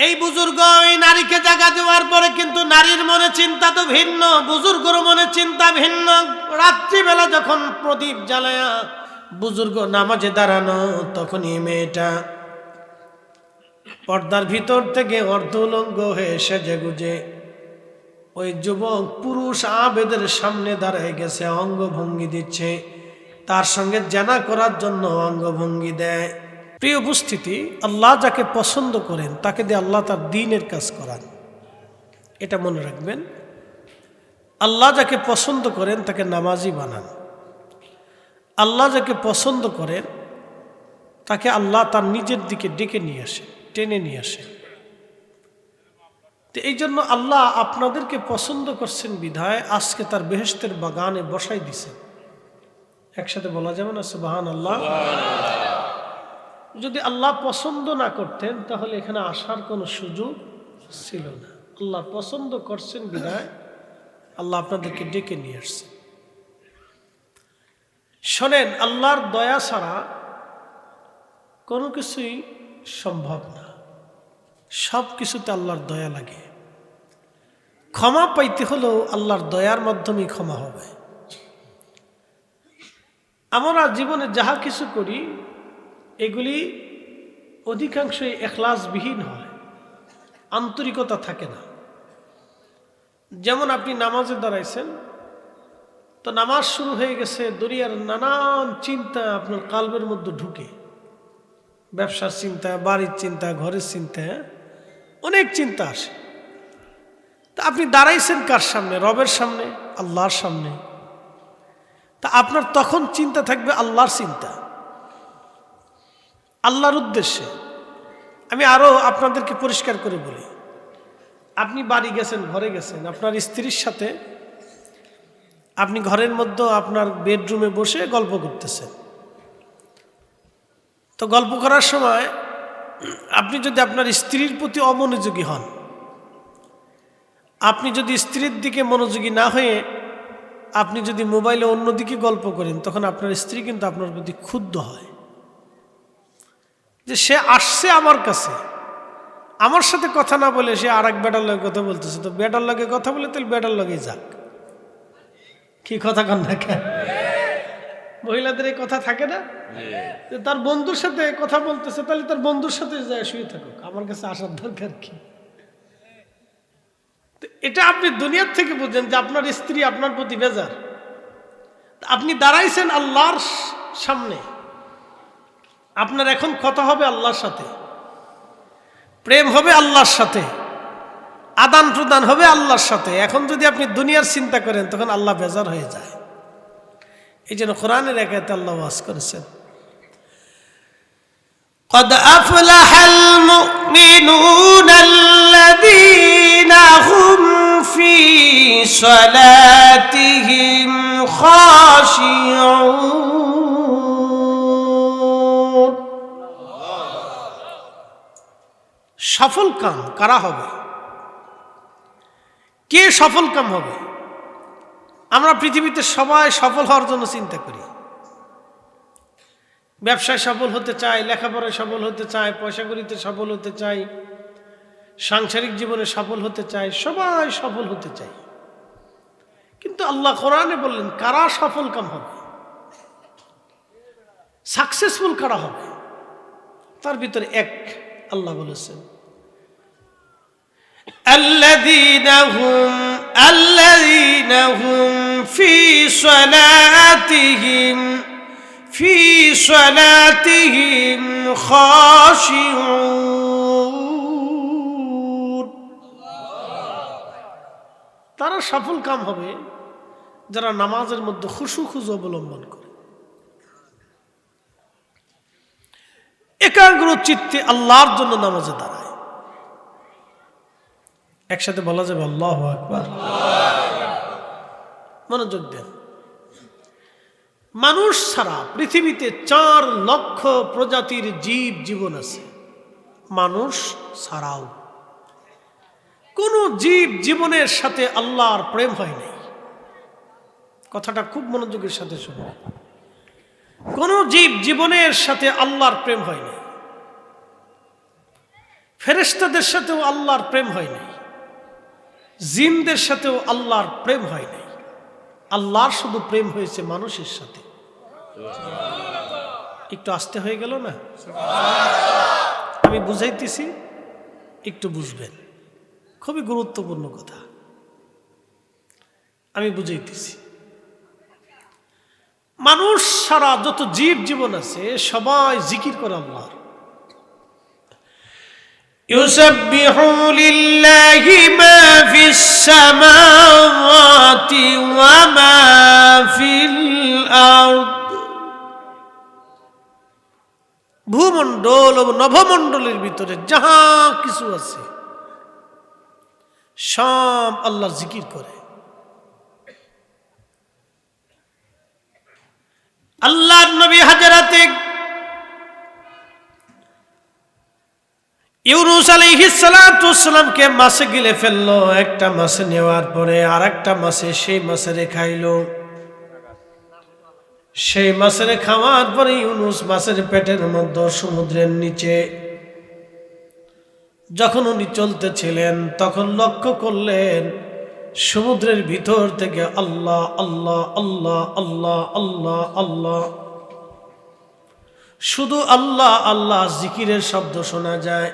এই বুজুর্গ ওই নারীকে জায়গা দেওয়ার পরে কিন্তু নারীর মনে চিন্তা তো ভিন্ন, বুজুর্গর মনে চিন্তা ভিন্ন। রাত্রিবেলা যখন প্রদীপ জ্বালায়া বুজুর্গ নামাজে দাঁড়ানো, তখনই মেয়েটা পর্দার ভিতর থেকে অর্ধউলঙ্গ হয়ে সেজে গুজে ওই যুবক পুরুষ আবেদের সামনে দাঁড়ায় গেছে, অঙ্গভঙ্গি দিচ্ছে, তার সঙ্গে জানা করার জন্য অঙ্গভঙ্গি দেয়। প্রিয় উপস্থিতি, আল্লাহ যাকে পছন্দ করেন তাকে দিয়ে আল্লাহ তার দ্বীনের কাজ করান, এটা মনে রাখবেন। আল্লাহ যাকে পছন্দ করেন তাকে নামাজি বানান। আল্লাহ যাকে পছন্দ করেন তাকে আল্লাহ তার নিজের দিকে ডেকে নিয়ে আসে, টেনে নিয়ে আসে। তো এই জন্য আল্লাহ আপনাদেরকে পছন্দ করছেন বিধায় আজকে তার বেহেশতের বাগানে বসাই দিছেন। একসাথে বলা যাবে না সুবহানাল্লাহ? যদি আল্লাহ পছন্দ না করতেন তাহলে এখানে আসার কোনো সুযোগ ছিল না। আল্লাহ পছন্দ করছেন বিধায় আল্লাহ আপনাদেরকে ডেকে নিয়ে আসছেন। শোনেন, আল্লাহর দয়া ছাড়া কোনো কিছুই সম্ভব না। সব কিছুতে আল্লাহর দয়া লাগে। ক্ষমা পাইতে হলেও আল্লাহর দয়ার মাধ্যমেই ক্ষমা হবে। আমরা জীবনে যাহা কিছু করি এগুলি অধিকাংশই এখলাসবিহীন হয়, আন্তরিকতা থাকে না। যেমন আপনি নামাজে দাঁড়াইছেন, তো নামাজ শুরু হয়ে গেছে, দুনিয়ার নানান চিন্তা আপনার কালবের মধ্যে ঢুকে, ব্যবসার চিন্তা, বাড়ির চিন্তা, ঘরের চিন্তা, অনেক চিন্তা আসে। তা আপনি দাঁড়াইছেন কার সামনে? রবের সামনে, আল্লাহর সামনে। তা আপনার তখন চিন্তা থাকবে আল্লাহর চিন্তা, আল্লাহর উদ্দেশ্যে। আমি আরো আপনাদেরকে পরিষ্কার করে বলি, আপনি বাড়ি গেছেন, ঘরে গেছেন, আপনার স্ত্রীর সাথে আপনি ঘরের মধ্যে আপনার বেডরুমে বসে গল্প করতেছেন। তো গল্প করার সময় আপনি যদি আপনার স্ত্রীর প্রতি অমনোযোগী হন, আপনি যদি স্ত্রীর দিকে মনোযোগী না হয়ে আপনি যদি মোবাইলে অন্যদিকে গল্প করেন, তখন আপনার স্ত্রী কিন্তু আপনার প্রতি ক্ষুব্ধ হয় যে সে আসছে আমার কাছে, আমার সাথে কথা না বলে সে আর এক বেটার লগে কথা বলতেছে। তো বেটার লগে কথা বলে তাহলে বেটার লগে যাক। কি কথা কন না কেন? মহিলাদের এই কথা থাকে না? তার বন্ধুর সাথে কথা বলতেছে, তাহলে তার বন্ধুর সাথে যায় শুয়ে থাকুক, আমার কাছে আসার দরকার কি? এটা আপনি দুনিয়ার থেকে বুঝেন যে আপনার স্ত্রী আপনার প্রতি বেজার। আপনি দাঁড়াইছেন আল্লাহর সামনে, আপনার এখন কথা হবে আল্লাহর সাথে, প্রেম হবে আল্লাহর সাথে, আদান প্রদান হবে আল্লাহর সাথে। এখন যদি আপনি দুনিয়ার চিন্তা করেন তখন আল্লাহ বেজার হয়ে যায়। এই জন্য কোরআনের আয়াতে আল্লাহ ওয়াজ করেছেন, قد أفلح المؤمنون الذين هم في صلاتهم خاشعون। সফল কাম কারা হবে? কে সফল কাম হবে? আমরা পৃথিবীতে সবাই সফল হওয়ার জন্য চিন্তা করি। ব্যবসায় সফল হতে চাই, লেখাপড়ায় সফল হতে চাই, পয়সা কড়িতে সফল হতে চাই, সাংসারিক জীবনে সফল হতে চাই, সবাই সফল হতে চাই। কিন্তু আল্লাহ কোরআনে বললেন কারা সফল কাম হবে, সাকসেসফুল কারা হবে, তার ভিতরে এক আল্লাহ বলেছেন الذين هم في صلاتهم خاشعون। তারা সফল কাম হবে যারা নামাজের মধ্যে খুশু অবলম্বন করে, একাগ্র চিত্তে আল্লাহর জন্য নামাজে দাঁড়ায়। একসাথে বলা যাবে আল্লাহু আকবার। মনোযোগ দেন। মানুষ ছাড়া পৃথিবীতে 4 লক্ষ প্রজাতির জীব জীবন আছে। মানুষ ছাড়াও কোন জীব জীবনের সাথে আল্লাহর প্রেম হয় নাই। কথাটা খুব মনোযোগের সাথে শুনুন। কোন জীব জীবনের সাথে আল্লাহর প্রেম হয় নাই। ফেরেশতাদের সাথেও আল্লাহর প্রেম হয় নাই, জিনদের সাথেও আল্লাহর প্রেম হয় নাই, আল্লাহর শুধু প্রেম হয়েছে মানুষের সাথে। একটু আস্তে হয়ে গেল না? আমি বুঝাইতেছি, একটু বুঝবেন, খুবই গুরুত্বপূর্ণ কথা আমি বুঝাইতেছি। মানুষ সারা যত জীব জীবন আছে সবাই জিকির করে আল্লাহর। ইউসাব্বিহু লিল্লাহি মা ফিস সামাওয়াতি ওয়া মা ফিল আরদ। ভূমণ্ডল ও নভমণ্ডলের ভিতরে যাহা কিছু আছে সব আল্লাহর জিকির করে। আল্লাহর নবী হাজরাতে ইউনুস আলাইহিস সালাতু ওয়াসসালামকে মাছে গিলে ফেললো। একটা মাছে নেওয়ার পরে আর একটা মাছে সেই মাছেরে খাইলো। সেই মাছের খাওয়ার পরে ইউনুস মাছের পেটের মধ্যে সমুদ্রের নিচে যখন উনি চলতেছিলেন তখন লক্ষ্য করলেন সমুদ্রের ভিতর থেকে আল্লাহ আল্লাহ আল্লাহ আল্লাহ আল্লাহ আল্লাহ, শুধু আল্লাহ আল্লাহ জিকিরের শব্দ শোনা যায়।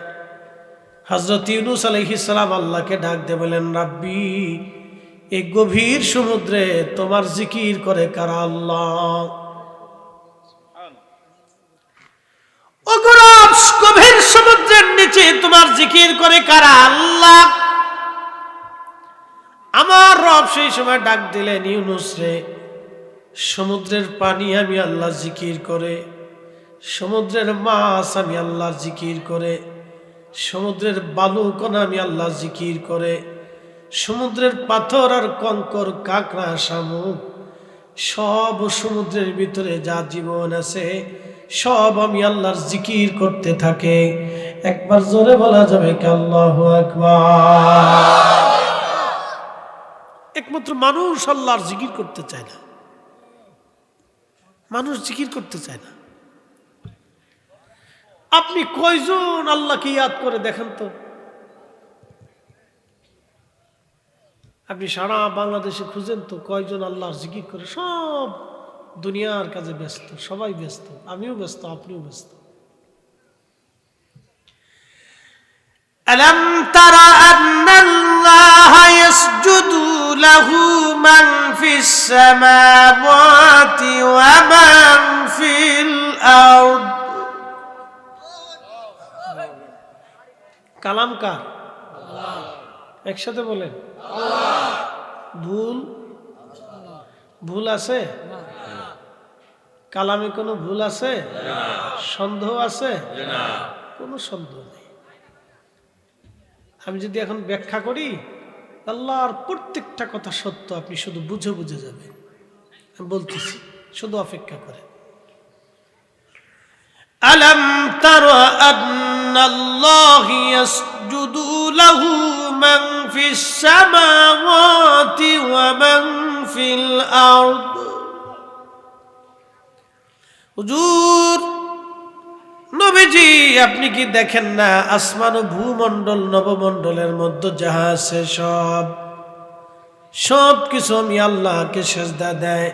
হযরত ইউনুস আলাইহিস সালাম আল্লাহকে ডাক দিয়ে বলেন, রাব্বি, এই গভীর সমুদ্রে তোমার জিকির করে কারা? আল্লাহ। ও গভীর সমুদ্রের নিচে তোমার জিকির করে কারা? আল্লাহ। আমার রব সেই সময় ডাক দিলেন, ইউনুস রে, সমুদ্রের পানি আমি আল্লাহ জিকির করে, সমুদ্রের মাছ আমি আল্লাহ জিকির করে, সমুদ্রের বালুকণা আমি আল্লাহ জিকির করে, সমুদ্রের পাথর আর কঙ্কর কাঁকড়া শামুক সব সমুদ্রের ভিতরে যা জীবন আছে সব আমি আল্লাহর জিকির করতে থাকে। একবার জোরে বলা যাবে কি আল্লাহু আকবার? একমাত্র মানুষ আল্লাহর জিকির করতে চায় না, মানুষ জিকির করতে চায় না। আপনি কয়জন আল্লাহকে ইয়াদ করে দেখেন তো? আপনি সারা বাংলাদেশে খুঁজেন তো কয়জন আল্লাহর জিকির করে? সব দুনিয়ার কাজে ব্যস্ত, সবাই ব্যস্ত, আমিও ব্যস্ত, আপনিও ব্যস্ত। আলাম তারা আন্নাল্লাহা ইয়াসজুদু লাহু মান ফিস সামাওয়াতি ওয়া মান ফিল আরদ। কালাম কার? আল্লাহ। একসাথে বলেন আল্লাহ। ভুল ভুল আছে? কালামে কোনো ভুল আছে? সন্দেহ আছে? কোনো সন্দেহ নেই। আমি যদি এখন ব্যাখ্যা করি, আল্লাহর প্রত্যেকটা কথা সত্য, আপনি শুধু বুঝে বুঝে যাবেন। আমি বলতেছি, শুধু অপেক্ষা করে। আলাম তারা আন্নাল্লাহু ইয়াসজুদু লাহু মান ফিস সামাওয়াতি ওয়া মান ফিল আরদ। হুজুর নবীজি, আপনি কি দেখেন না আসমান ও ভূমণ্ডল নবমণ্ডলের মধ্যে যাহা আছে সব কিছু আমি আল্লাহকে সিজদা দেয়।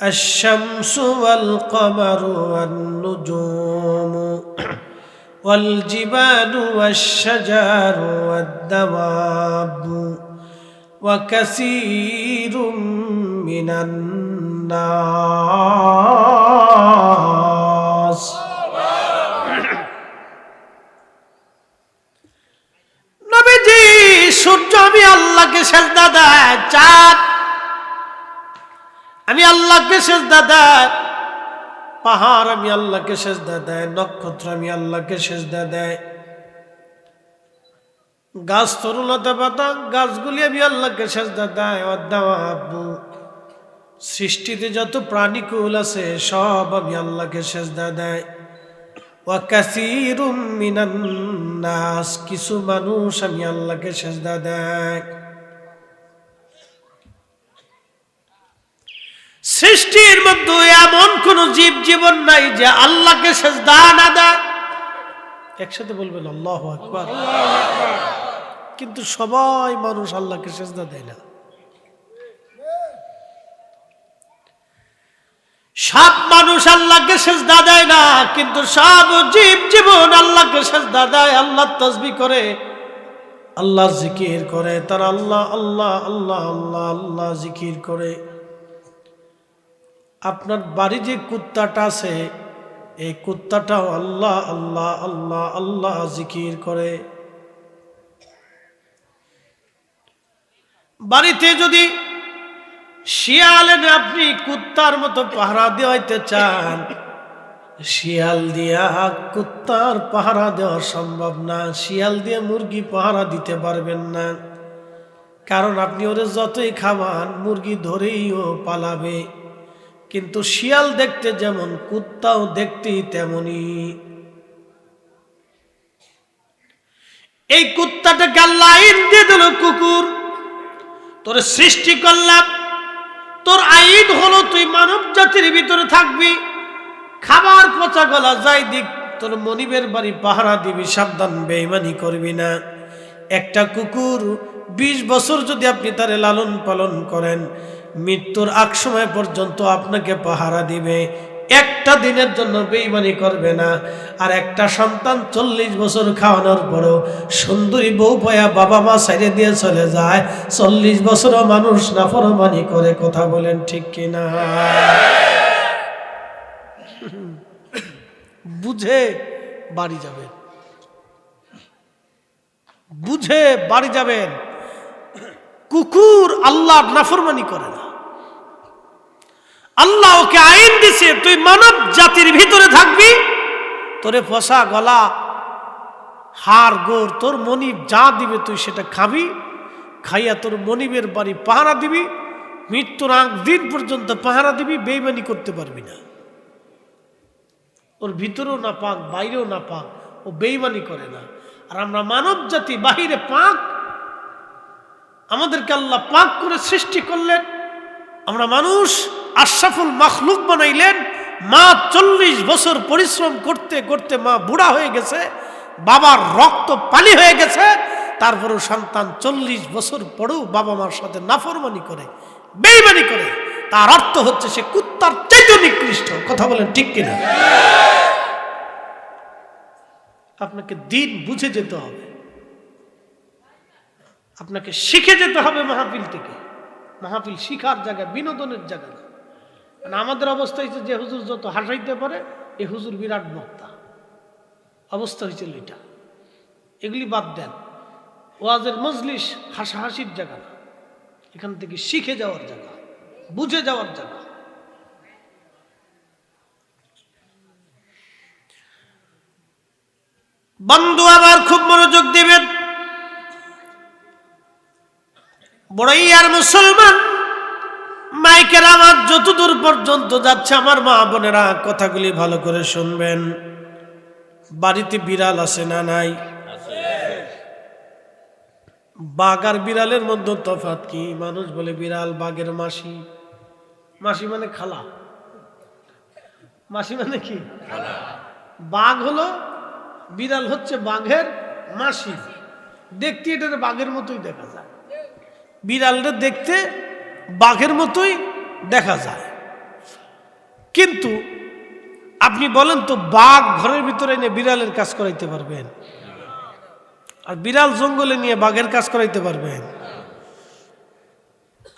আশ-শামসু ওয়াল কমারু ওয়ান নুজুমু ওয়াল জিবালু ওয়াশ-শাজারু ওয়াদ-দাওয়াবু ওয়া কাসীরুম মিনান নাস। নবীজি, সূর্য আমি আল্লাহকে সিজদা দেয়, চাঁদ আমি আল্লাহকে সিজদা দেয়, পাহাড় আমি আল্লাহকে সিজদা দেয়, নক্ষত্র আমি আল্লাহকে সিজদা দেয়, গাছ তরুলতা পাতা গাছগুলি আমি আল্লাহকে সিজদা দেয়। ওয়াদ-দাওয়াবু, সৃষ্টিতে যত প্রাণীকুল আছে সব আমি আল্লাহকে সিজদা দেয়। ওয়া কাসীরুম মিনান নাস, কিছু মানুষ আমি আল্লাহকে সিজদা দেয়। সৃষ্টির মধ্যে এমন কোন জীব জীবন নাই যে আল্লাহকে সিজদা না দেয়। একসাথে বলবেন আল্লাহু আকবার। কিন্তু সবাই মানুষ আল্লাহকে সেজদা দেয় না। সব মানুষ আল্লাহকে সেজদা দেয় না, কিন্তু সব জীব জীবন আল্লাহকে সেজদা দেয়, আল্লাহ তাসবিহ করে, আল্লাহ জিকির করে, তারা আল্লাহ আল্লাহ আল্লাহ আল্লাহ আল্লাহ জিকির করে। আপনার বাড়ি যে কুত্তাটা আছে, এই কুত্তাটাও আল্লাহ আল্লাহ আল্লাহ আল্লাহ জিকির করে। বাড়িতে যদি শিয়াল এনে আপনি কুত্তার মতো পাহারা দেওয়াইতে চান, শিয়াল দিয়া কুত্তার পাহারা দেওয়া সম্ভব না। শিয়াল দিয়ে মুরগি পাহারা দিতে পারবেন না, কারণ আপনি ওরে যতই খাওয়ান মুরগি ধরেইও পালাবে। কিন্তু শিয়াল দেখতে যেমন, কুত্তাও দেখতেই তেমনি। এই কুত্তাটাকে আল্লাহ আইন দিয়ে দিল, কুকুর তোর সৃষ্টি করলাম, তোর আইন হলো তুই মানব জাতির ভিতরে থাকবি, খাবার পচা গলা যাই দিক তোর মনিবের বাড়ি পাহারা দিবি, সাবধান বেঈমানি করবি না। একটা কুকুর 20 বছর যদি আপনি তারে লালন পালন করেন, মৃত্যুর আগ সময় পর্যন্ত আপনাকে পাহারা দিবে, একটা দিনের জন্য বেঈমানি করবে না। আর একটা সন্তান 40 বছর খাওয়ানোর পরও সুন্দরী বউ পায়া বাবা মা ছেড়ে দিয়ে চলে যায়, 40 বছরও মানুষ নাফরমানি করে। কথা বলেন ঠিক কিনা? বুঝে বাড়ি যাবেন, বুঝে বাড়ি যাবেন। কুকুর আল্লাহ নাফরমানি করে না। আল্লাহ ওকে আইন দিছে, তুই মানব জাতির ভিতরে থাকবি, তোরে ফসা গলা হাড় গোড় তোর মনিব যা দিবে তুই সেটা খাবি, খাইয়া তোর মনিবের বাড়ি পাহারা দিবি, মৃত্যুর আগ দিন পর্যন্ত পাহারা দিবি, বেঈমানি করতে পারবি না। ওর ভিতরেও না পাক, বাইরেও না পাক, ও বেঈমানি করে না। আর আমরা মানব জাতি বাহিরে পাক, আমাদেরকে আল্লাহ পাক করে সৃষ্টি করলেন, আমরা মানুষ আশরাফুল মাখলুক বানাইলেন। মা 40 বছর পরিশ্রম করতে করতে মা বুড়া হয়ে গেছে, বাবার রক্ত পানি হয়ে গেছে, তারপরেও সন্তান 40 বছর পরেও বাবা মার সাথে নাফরমানি করে, বেঈমানি করে। তার অর্থ হচ্ছে সে কুত্তার চাইতে নিকৃষ্ট। কথা বলেন ঠিক কিনা? আপনাকে দিন বুঝে যেতে হবে, আপনাকে শিখে যেতে হবে মাহফিল থেকে। মাহফিল শিখার জায়গা, বিনোদনের জায়গা না। আমাদের অবস্থা হয়েছে যে হুজুর যত হাসাইতে পারে এই হুজুর বিরাট বক্তা, অবস্থা হয়েছিল এটা। এগুলি বাদ দেন। ওয়াজের মজলিস হাসাহাসির জায়গা না, এখান থেকে শিখে যাওয়ার জায়গা, বুঝে যাওয়ার জায়গা। বন্ধু আবার খুব মনোযোগ দিবেন। বড়ই আর মুসলমান মাইকের আওয়াজ যতদূর পর্যন্ত যাচ্ছে, আমার মা বোনেরা কথাগুলি ভালো করে শুনবেন। বাড়িতে বিড়াল আছে না নাই? বাঘ আর বিড়ালের মধ্যে তফাৎ কি? মানুষ বলে বিড়াল বাঘের মাসি। মাসি মানে খালা। মাসি মানে কি? বাঘ হলো, বিড়াল হচ্ছে বাঘের মাসি। দেখতে এটা বাঘের মতোই দেখা যায়, বিড়ালটা দেখতে বাঘের মতোই দেখা যায়। কিন্তু আপনি বলেন তো, বাঘ ঘরের ভিতরে এনে বিড়ালের কাজ করাইতে পারবেন? আর বিড়াল জঙ্গলে নিয়ে বাঘের কাজ করাইতে পারবেন?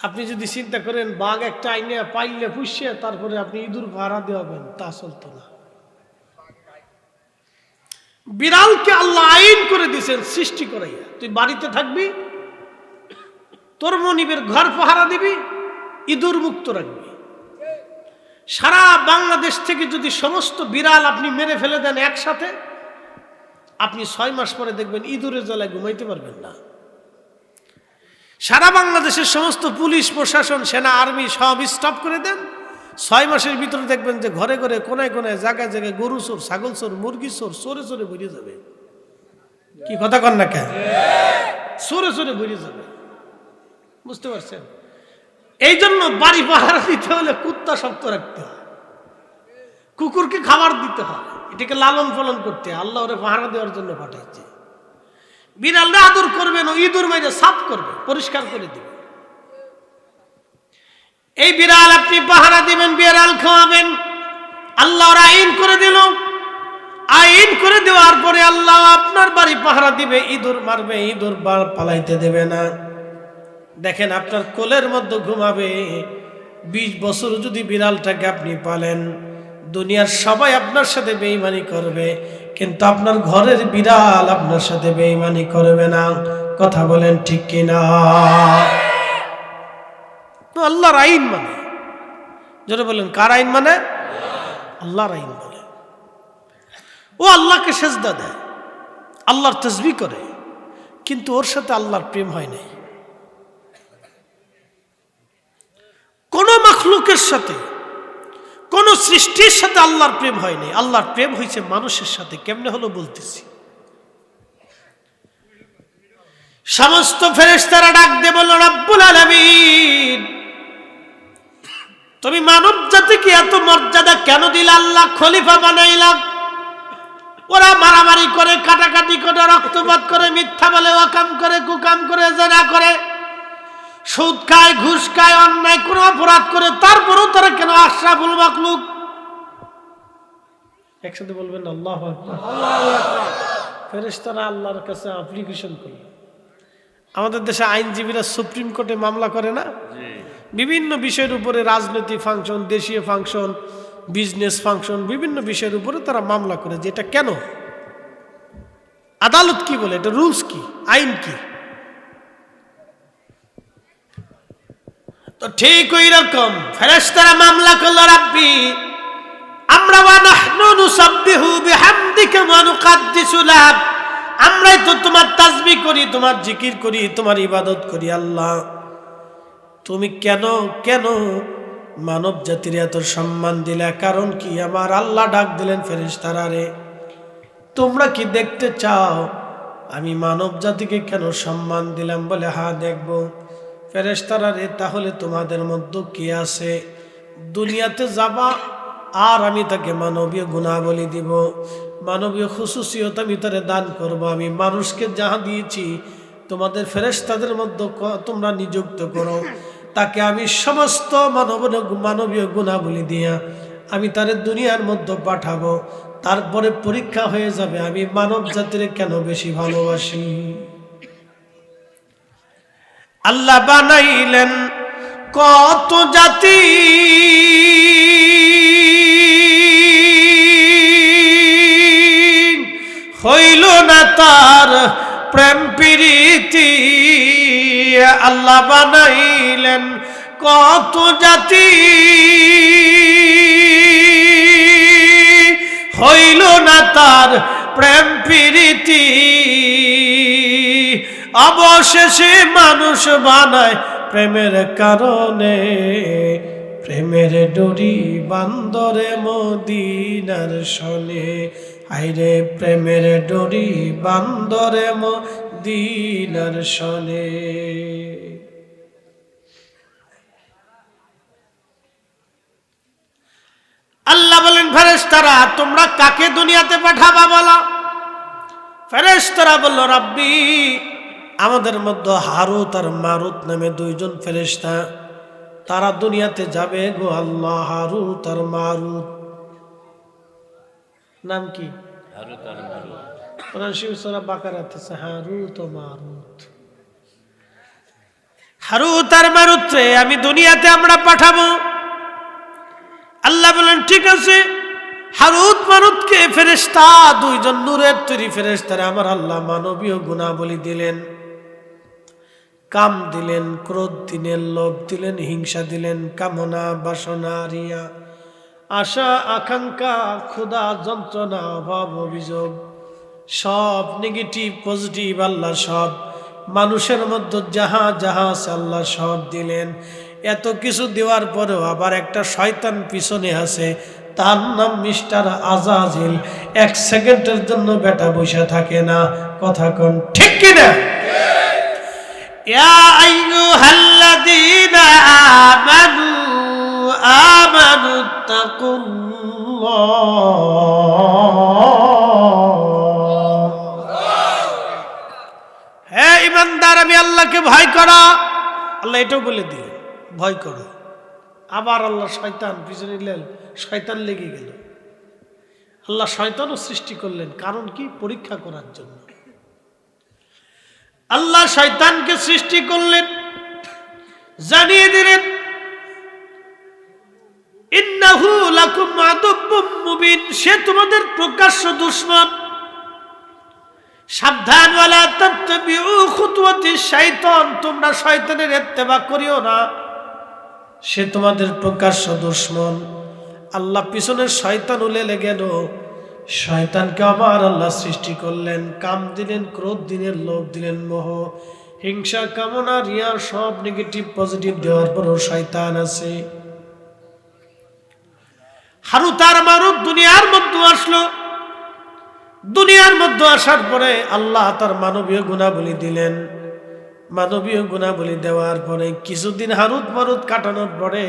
আপনি যদি চিন্তা করেন বাঘ একটা আইনে পাইলে পুষিয়ে তারপরে আপনি ইঁদুর ভাড়া দেওয়াবেন, তা চলতো না। বিড়ালকে আল্লাহ আইন করে দিয়েছেন সৃষ্টি করাইয়া, তুই বাড়িতে থাকবি, তোর মনিবের ঘর পাহারা দিবি, ইঁদুর মুক্ত রাখবি। সারা বাংলাদেশ থেকে যদি সমস্ত বিড়াল আপনি মেরে ফেলে দেন একসাথে, আপনি 6 মাস পরে দেখবেন ইঁদুরের জ্বালায় ঘুমাইতে পারবেন না। সারা বাংলাদেশের সমস্ত পুলিশ প্রশাসন, সেনা, আর্মি সব স্টপ করে দেন, 6 মাসের ভিতরে দেখবেন যে ঘরে ঘরে কোনায় কোনায় জায়গায় জায়গায় গরু চোর, ছাগল চোর, মুরগি চোর, চোরে চোরে বেরিয়ে যাবে। কি কথা কন না কেন? চোরে চোরে বেরিয়ে যাবে। বুঝতে পারছেন? এই জন্য বাড়ি পাহারা দিতে হলে কুত্তা শক্ত রাখতে হয়, কুকুরকে খাবার দিতে হয়। এটাকে লালন পালন করতে, আল্লাহ ওরে পাহারা দেওয়ার জন্য পাঠাইছে। বিড়ালরা আদর করবেন, ও ইঁদুর মাইরে সাফ করবে, পরিষ্কার করে দিবে। এই বিড়াল আপনি পাহারা দিবেন, বিড়াল খাওয়াবেন, আল্লাহ ওর আইন করে দিল। আইন করে দেওয়ার পরে আল্লাহ আপনার বাড়ি পাহারা দিবে, ইঁদুর মারবে, ইঁদুর পালাইতে দেবে না। দেখেন আপনার কোলের মধ্যে ঘুমাবে। 20 বছর যদি বিড়ালটাকে আপনি পালেন, দুনিয়ার সবাই আপনার সাথে বেঈমানি করবে, কিন্তু আপনার ঘরের বিড়াল আপনার সাথে বেঈমানি করবে না। কথা বলেন ঠিক কিনা? তো আল্লাহর আইন মানে, যারা বলেন কার আইন মানে? আল্লাহর আইন বলে। ও আল্লাহকে সেজদা দেয়, আল্লাহর তাসবিহ করে, কিন্তু ওর সাথে আল্লাহর প্রেম হয় নাই। কোন মাখলুকের সাথে, কোন সৃষ্টির সাথে আল্লাহর প্রেম হয় নাই। আল্লাহর প্রেম হয়েছে মানুষের সাথে। কেমনে হলো বলতেছি। সমস্ত ফেরেশতারা ডাক দিয়ে বলল, রব্বুল আলামিন, তুমি মানব জাতিকে এত মর্যাদা কেন দিলা? আল্লাহ খলিফা বানাইলাম, ওরা মারামারি করে, কাটাকাটি করে, রক্তপাত করে, মিথ্যা বলে, ওয়াকাম করে, কুকাম করে, জিনা করে, সুদ খায়, ঘুষ খায়, অন্যায় কোনো অপরাধ করে, তারপরেও তারা কেন আশরাফুল মাখলুক? একসাথে বলবেন আল্লাহু আকবার। ফেরেশতারা আল্লাহর কাছে অ্যাপ্লিকেশন করল। আমাদের দেশে আইনজীবীরা সুপ্রিম কোর্টে মামলা করে না, বিভিন্ন বিষয়ের উপরে, রাজনৈতিক ফাংশন, দেশীয় ফাংশন, বিজনেস ফাংশন, বিভিন্ন বিষয়ের উপরে তারা মামলা করে যে এটা কেন, আদালত কি বলে, এটা রুলস কি, আইন কি। তো ঠিক ওই রকম ফেরেশতারা মামলা করল, রাব্বি, আমরা ওয়া নাহনু নুসাব্বিহু বিহামদিকা ওয়া নুকাদ্দিসু লাক, আমরাই তো তোমার তাসবিহ করি, তোমার জিকির করি, তোমার ইবাদত করি। আল্লাহ, তুমি কেন কেন মানব জাতির এত সম্মান দিলে? কারণ কি? আমার আল্লাহ ডাক দিলেন, ফেরেশতারা রে, তোমরা কি দেখতে চাও আমি মানব জাতিকে কেন সম্মান দিলাম? বলে হ্যাঁ দেখব। ফেরেশতারা রে, তাহলে তোমাদের মধ্যে কে আছে দুনিয়াতে যাবা আর আমি তাকে মানবীয় গুণাবলী দিব, মানবীয় খুশুসিয়ত আমি তারে দান করব। আমি মানুষকে যাহা দিয়েছি তোমাদের ফেরেশতাদের মধ্যে তোমরা নিযুক্ত করো, তাকে আমি সমস্ত মানবীয় গুণাবলী দিয়া আমি তারে দুনিয়ার মধ্যে পাঠাবো। তারপরে পরীক্ষা হয়ে যাবে আমি মানব জাতির কেন বেশি ভালোবাসি। আল্লাহ বানাইলেন কত জাতি, হইল না তার প্রেম প্রীতি। আল্লাহ বানাইলেন কত জাতি, হইল না তার প্রেম প্রীতি। অবশেষে মানুষ বানায় প্রেমের কারণে, প্রেমের ডোরি বান্দরে মদিনার শনে। হায়রে প্রেমের ডোরি বান্দরে মদিনার শনে। আল্লাহ বলেন, ফেরেশতারা তোমরা কাকে দুনিয়াতে পাঠাবা বলো? ফেরেশতারা বলল, রাব্বি, আমাদের মধ্যে হারুত আর মারুত নামে দুইজন ফেরেশতা, তারা দুনিয়াতে যাবে গো আল্লাহ। হারুত আর মারুত নাম কি? হারুত আর মারুত। কোরআন শরীফ সূরা বাকারাতে আছে হারুত ও মারুত। হারুত আর মারুত রে আমি দুনিয়াতে আমরা পাঠাবো। আল্লাহ বলেন, ঠিক আছে। হারুত মারুতকে ফেরেশতা, দুইজন নূরের তৈরি ফেরেশতারে আমার আল্লাহ মানবীয় গুণাবলী দিলেন, কাম দিলেন, ক্রোধ দিলেন, লোভ দিলেন, হিংসা দিলেন, কামনা, বাসনা, রিয়া, আশা, আকাঙ্ক্ষা, ক্ষুধা, যন্ত্রণা, অভাব, অভিযোগ, সব নেগেটিভ পজিটিভ আল্লাহ সব মানুষের মধ্যে যাহা যাহা আছে আল্লাহ সব দিলেন। এত কিছু দেওয়ার পরেও আবার একটা শয়তান পিছনে আছে, তার নাম মিস্টার আজাজিল। 1 সেকেন্ডের জন্য বেটা বসে থাকে না। কথা কোন ঠিক কিনা? ইয়া আইয়ুহাল্লাযীনা আমানু তাকুল্লাহ ইমানদার আমি আল্লাহকে ভয় করো, আল্লাহ এটাও বলে দিলেন ভয় করো। আবার আল্লাহ শয়তান পিছনে নিলেন, শয়তান লেগে গেল। আল্লাহ শয়তানও সৃষ্টি করলেন, কারণ কি? পরীক্ষা করার জন্য। আল্লাহ শয়তানকে সৃষ্টি করলেন, জানিয়ে দিলেন ইন্নাহু লাকুম আদুব্বুম মুবিন, সে তোমাদের প্রকাশ্য দুশমন। সাবধান, ওয়ালা তাত্তাবিউ খুতুওয়াতিশ শাইতান, তোমরা শয়তানের ইত্তেবা করিও না, সে তোমাদের প্রকাশ্য দুশমন। আল্লাহ পিছনের শয়তান উলে গেল, শয়তানকে আবার আল্লাহ সৃষ্টি করলেন, কাম দিলেন, ক্রোধ দিলেন, লোভ দিলেন, মোহ, হিংসা, কামনা, রিয়া, সব নেগেটিভ পজিটিভ দেওয়ার পরও শয়তান আছে। হারুত আর মারুত দুনিয়ার মধ্যে আসলো। দুনিয়ার মধ্যে আসার পরে আল্লাহ তার মানবীয় গুণাবলী দিলেন। মানবীয় গুণাবলী দেওয়ার পরে কিছুদিন হারুত মারুত কাটানোর পরে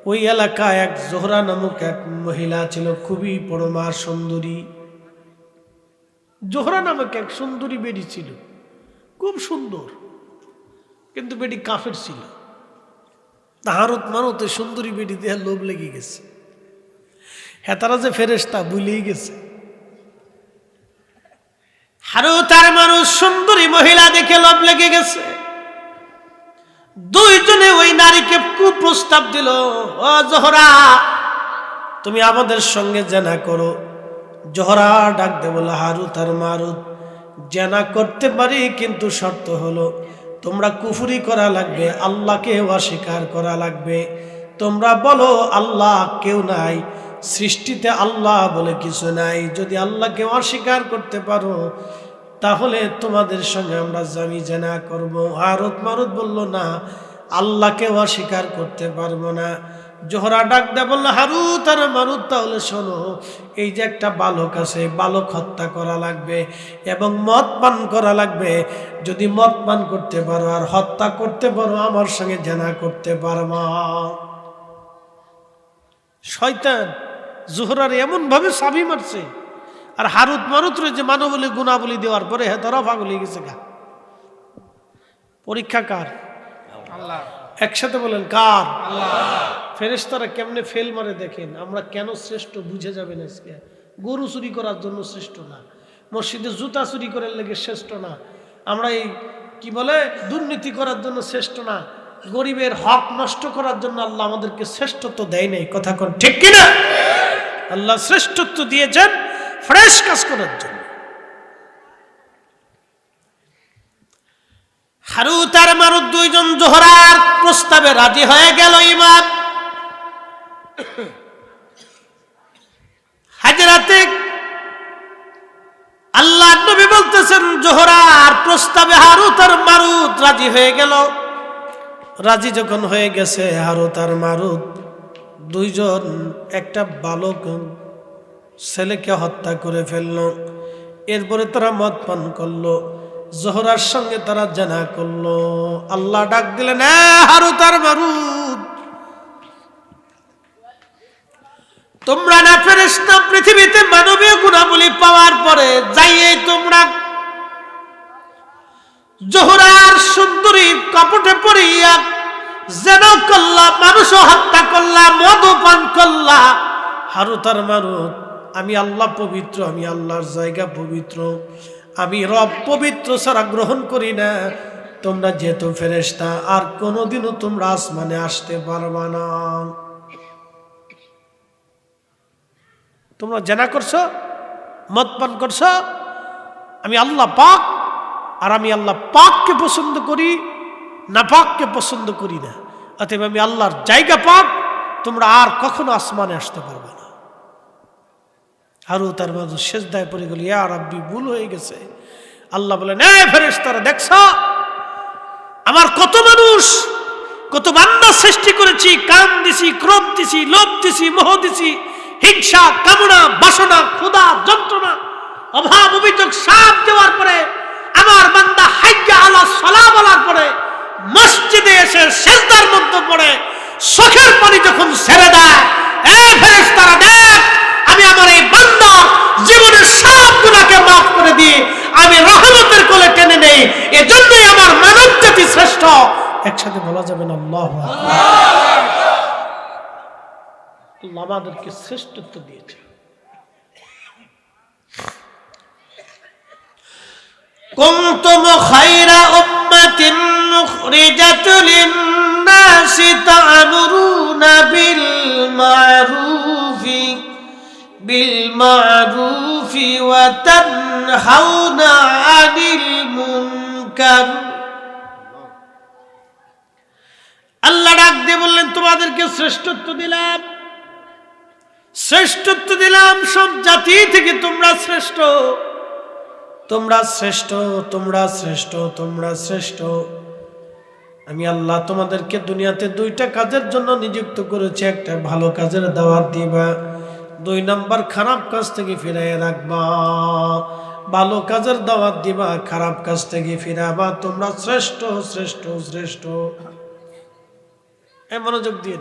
ওই এলাকায় এক জোহরা নামক এক মহিলা ছিল, খুবই পরমা সুন্দরী। জোহরা নামক এক সুন্দরী বেডি ছিল, খুব সুন্দর, কিন্তু বেডি কাফের ছিল। হারুত মারুত সুন্দরী বেডি দেহে লোভ লেগে গেছে। হ্যাঁ, তারা যে ফেরেশতা ভুলেই গেছে। হারুত আর মানুষ সুন্দরী মহিলা দেখে লোভ লেগে গেছে। দুইজনে ওই নারীকে কুপ্রস্তাব দিল, ও জোহরা, তুমি আমাদের সঙ্গে জেনা করো। জোহরা ডাক দে বলে, হারুত আর মারুত, জেনা করতে পারি, কিন্তু শর্ত হলো তোমরা কুফরি করা লাগবে, আল্লাহকে অস্বীকার করা লাগবে। তোমরা বলো আল্লাহ কেউ নাই, সৃষ্টিতে আল্লাহ বলে কিছু নাই। যদি আল্লাহকে অস্বীকার করতে পারো তাহলে তোমাদের সঙ্গে আমরা জামি জেনা করবো। হারুত মারুত বলল, না, আল্লাহকে অস্বীকার করতে পারবো না। জোহরা ডাক দেয়া বলল, হারুত আর মারুত, তাহলে শোনো, এই যে একটা বালক আছে, বালক হত্যা করা লাগবে এবং মদ পান করা লাগবে। যদি মদ পান করতে পারো আর হত্যা করতে পারো, আমার সঙ্গে জেনা করতে পারবা। শয়তান জোহরার এমন ভাবে চাবি মারছে, আর হারুত মারুতরে যে মানবলী গুণাবলী দেওয়ার পরে হ্যাঁ তারা পাগল হয়ে গেছে। গা পরীক্ষা কার? আল্লাহ। একসাথে বলেন কার? আল্লাহ। ফেরেশতারা কেমনে ফেল মারে দেখেন। আমরা কেন শ্রেষ্ঠ বুঝে যাবেন আজকে। গরু চুরি করার জন্য শ্রেষ্ঠ না, মসজিদে জুতা চুরি করার লেগে শ্রেষ্ঠ না, আমরা এই কি বলে দুর্নীতি করার জন্য শ্রেষ্ঠ না, গরিবের হক নষ্ট করার জন্য আল্লাহ আমাদেরকে শ্রেষ্ঠত্ব দেয় নাই। কথা কোন ঠিক কিনা? আল্লাহ শ্রেষ্ঠত্ব দিয়েছেন ফ্রেশ কাজ করার জন্য। হারুত আর মারুত দুইজন জোহরার প্রস্তাবে রাজি হয়ে গেল। ইমাম হাজরাতে আল্লাহ নবী বলতেছেন, জোহরার প্রস্তাবে হারুত আর মারুত রাজি হয়ে গেল। রাজি যখন হয়ে গেছে, হারুত আর মারুত দুইজন একটা বালক ছেলেকে হত্যা করে ফেলল। এরপরে তারা মদ পান করলো, জোহরার সঙ্গে তারা জেনা করলো। আল্লাহ ডাক দিলেন, হারুত আর মারুত, তোমরা না ফেরেশতা, পৃথিবীতে মানবীয় গুণাবলী পাওয়ার পরে যাইয়ে তোমরা জোহরার সুন্দরীর কপটে পড়িয়া জেনা করলা, মানুষ হত্যা করলা, মদ পান করলা। হারুত আর মারুত, আমি আল্লাহ পবিত্র, আমি আল্লাহর জায়গা পবিত্র, আমি রব পবিত্র ছাড়া গ্রহণ করি না। তোমরা যেহেতু ফেরেশতা, আর কোনোদিনও তোমরা আসমানে আসতে পারবা না। তোমরা জেনা করছো, মদ পান করছো, আমি আল্লাহ পাক, আর আমি আল্লাহ পাককে পছন্দ করি, না পাককে পছন্দ করি না। অতএব আমি আল্লাহর জায়গা পাক, তোমরা আর কখনো আসমানে আসতে পারবে না। হারুত আর মারুত সেজদায় পড়ে গেল, ইয়া রাব্বি, ভুল হয়ে গেছে। আল্লাহ বলেন, ফেরেশতারা, দেখছো আমার কত মানুষ, কত বান্দা সৃষ্টি করেছি, কাম দিছি, ক্রোধ দিছি, লোভ দিছি, মোহ দিছি, হিংসা, কামনা, বাসনা, ক্ষুধা, যন্ত্রণা, অভাব, অভিযোগ সব দেওয়ার পরে আমার বান্দা হাইয়া আলা সালাহ বলার পরে মসজিদে এসে সিজদার মধ্যে পড়ে চোখের পানি যখন ছেড়ে দেয়, ফেরেশতারা, দেখ আমি আমার এই বান্দা জীবনের সব গুনাহকে মাফ করে দিয়ে আমি রহমতের কোলে টেনে নেই, এজন্যই আমার মানব জাতি শ্রেষ্ঠ। একসাথে বলা যাবে না আল্লাহু আকবার। আল্লাহ আমাদেরকে শ্রেষ্ঠত্ব দিয়েছে। কুনতুম খায়রা উম্মাতিন উখরিজাত লিন-নাসি তা'মুরুনা বিল-মা'রুফি ওয়া তানহাউনা 'আনিল মুনকার। আল্লাহ ডাক দিয়ে বললেন, তোমাদেরকে শ্রেষ্ঠত্ব দিলাম, শ্রেষ্ঠত্ব দিলাম, সব জাতি থেকে তোমরা শ্রেষ্ঠ, তোমরা শ্রেষ্ঠ, তোমরা শ্রেষ্ঠ, তোমরা শ্রেষ্ঠ। আমি আল্লাহ তোমাদেরকে দুনিয়াতে দুইটা কাজের জন্য নিযুক্ত করেছি। একটা ভালো কাজের দাওয়াত দিবা, 2 নাম্বার খারাপ কাজ থেকে ফিরাইয়া রাখবা। ভালো কাজের দাওয়াত দিবা, খারাপ কাজ থেকে ফিরাবা। তোমরা শ্রেষ্ঠ, শ্রেষ্ঠ, শ্রেষ্ঠ। এই মনোযোগ দিয়ে,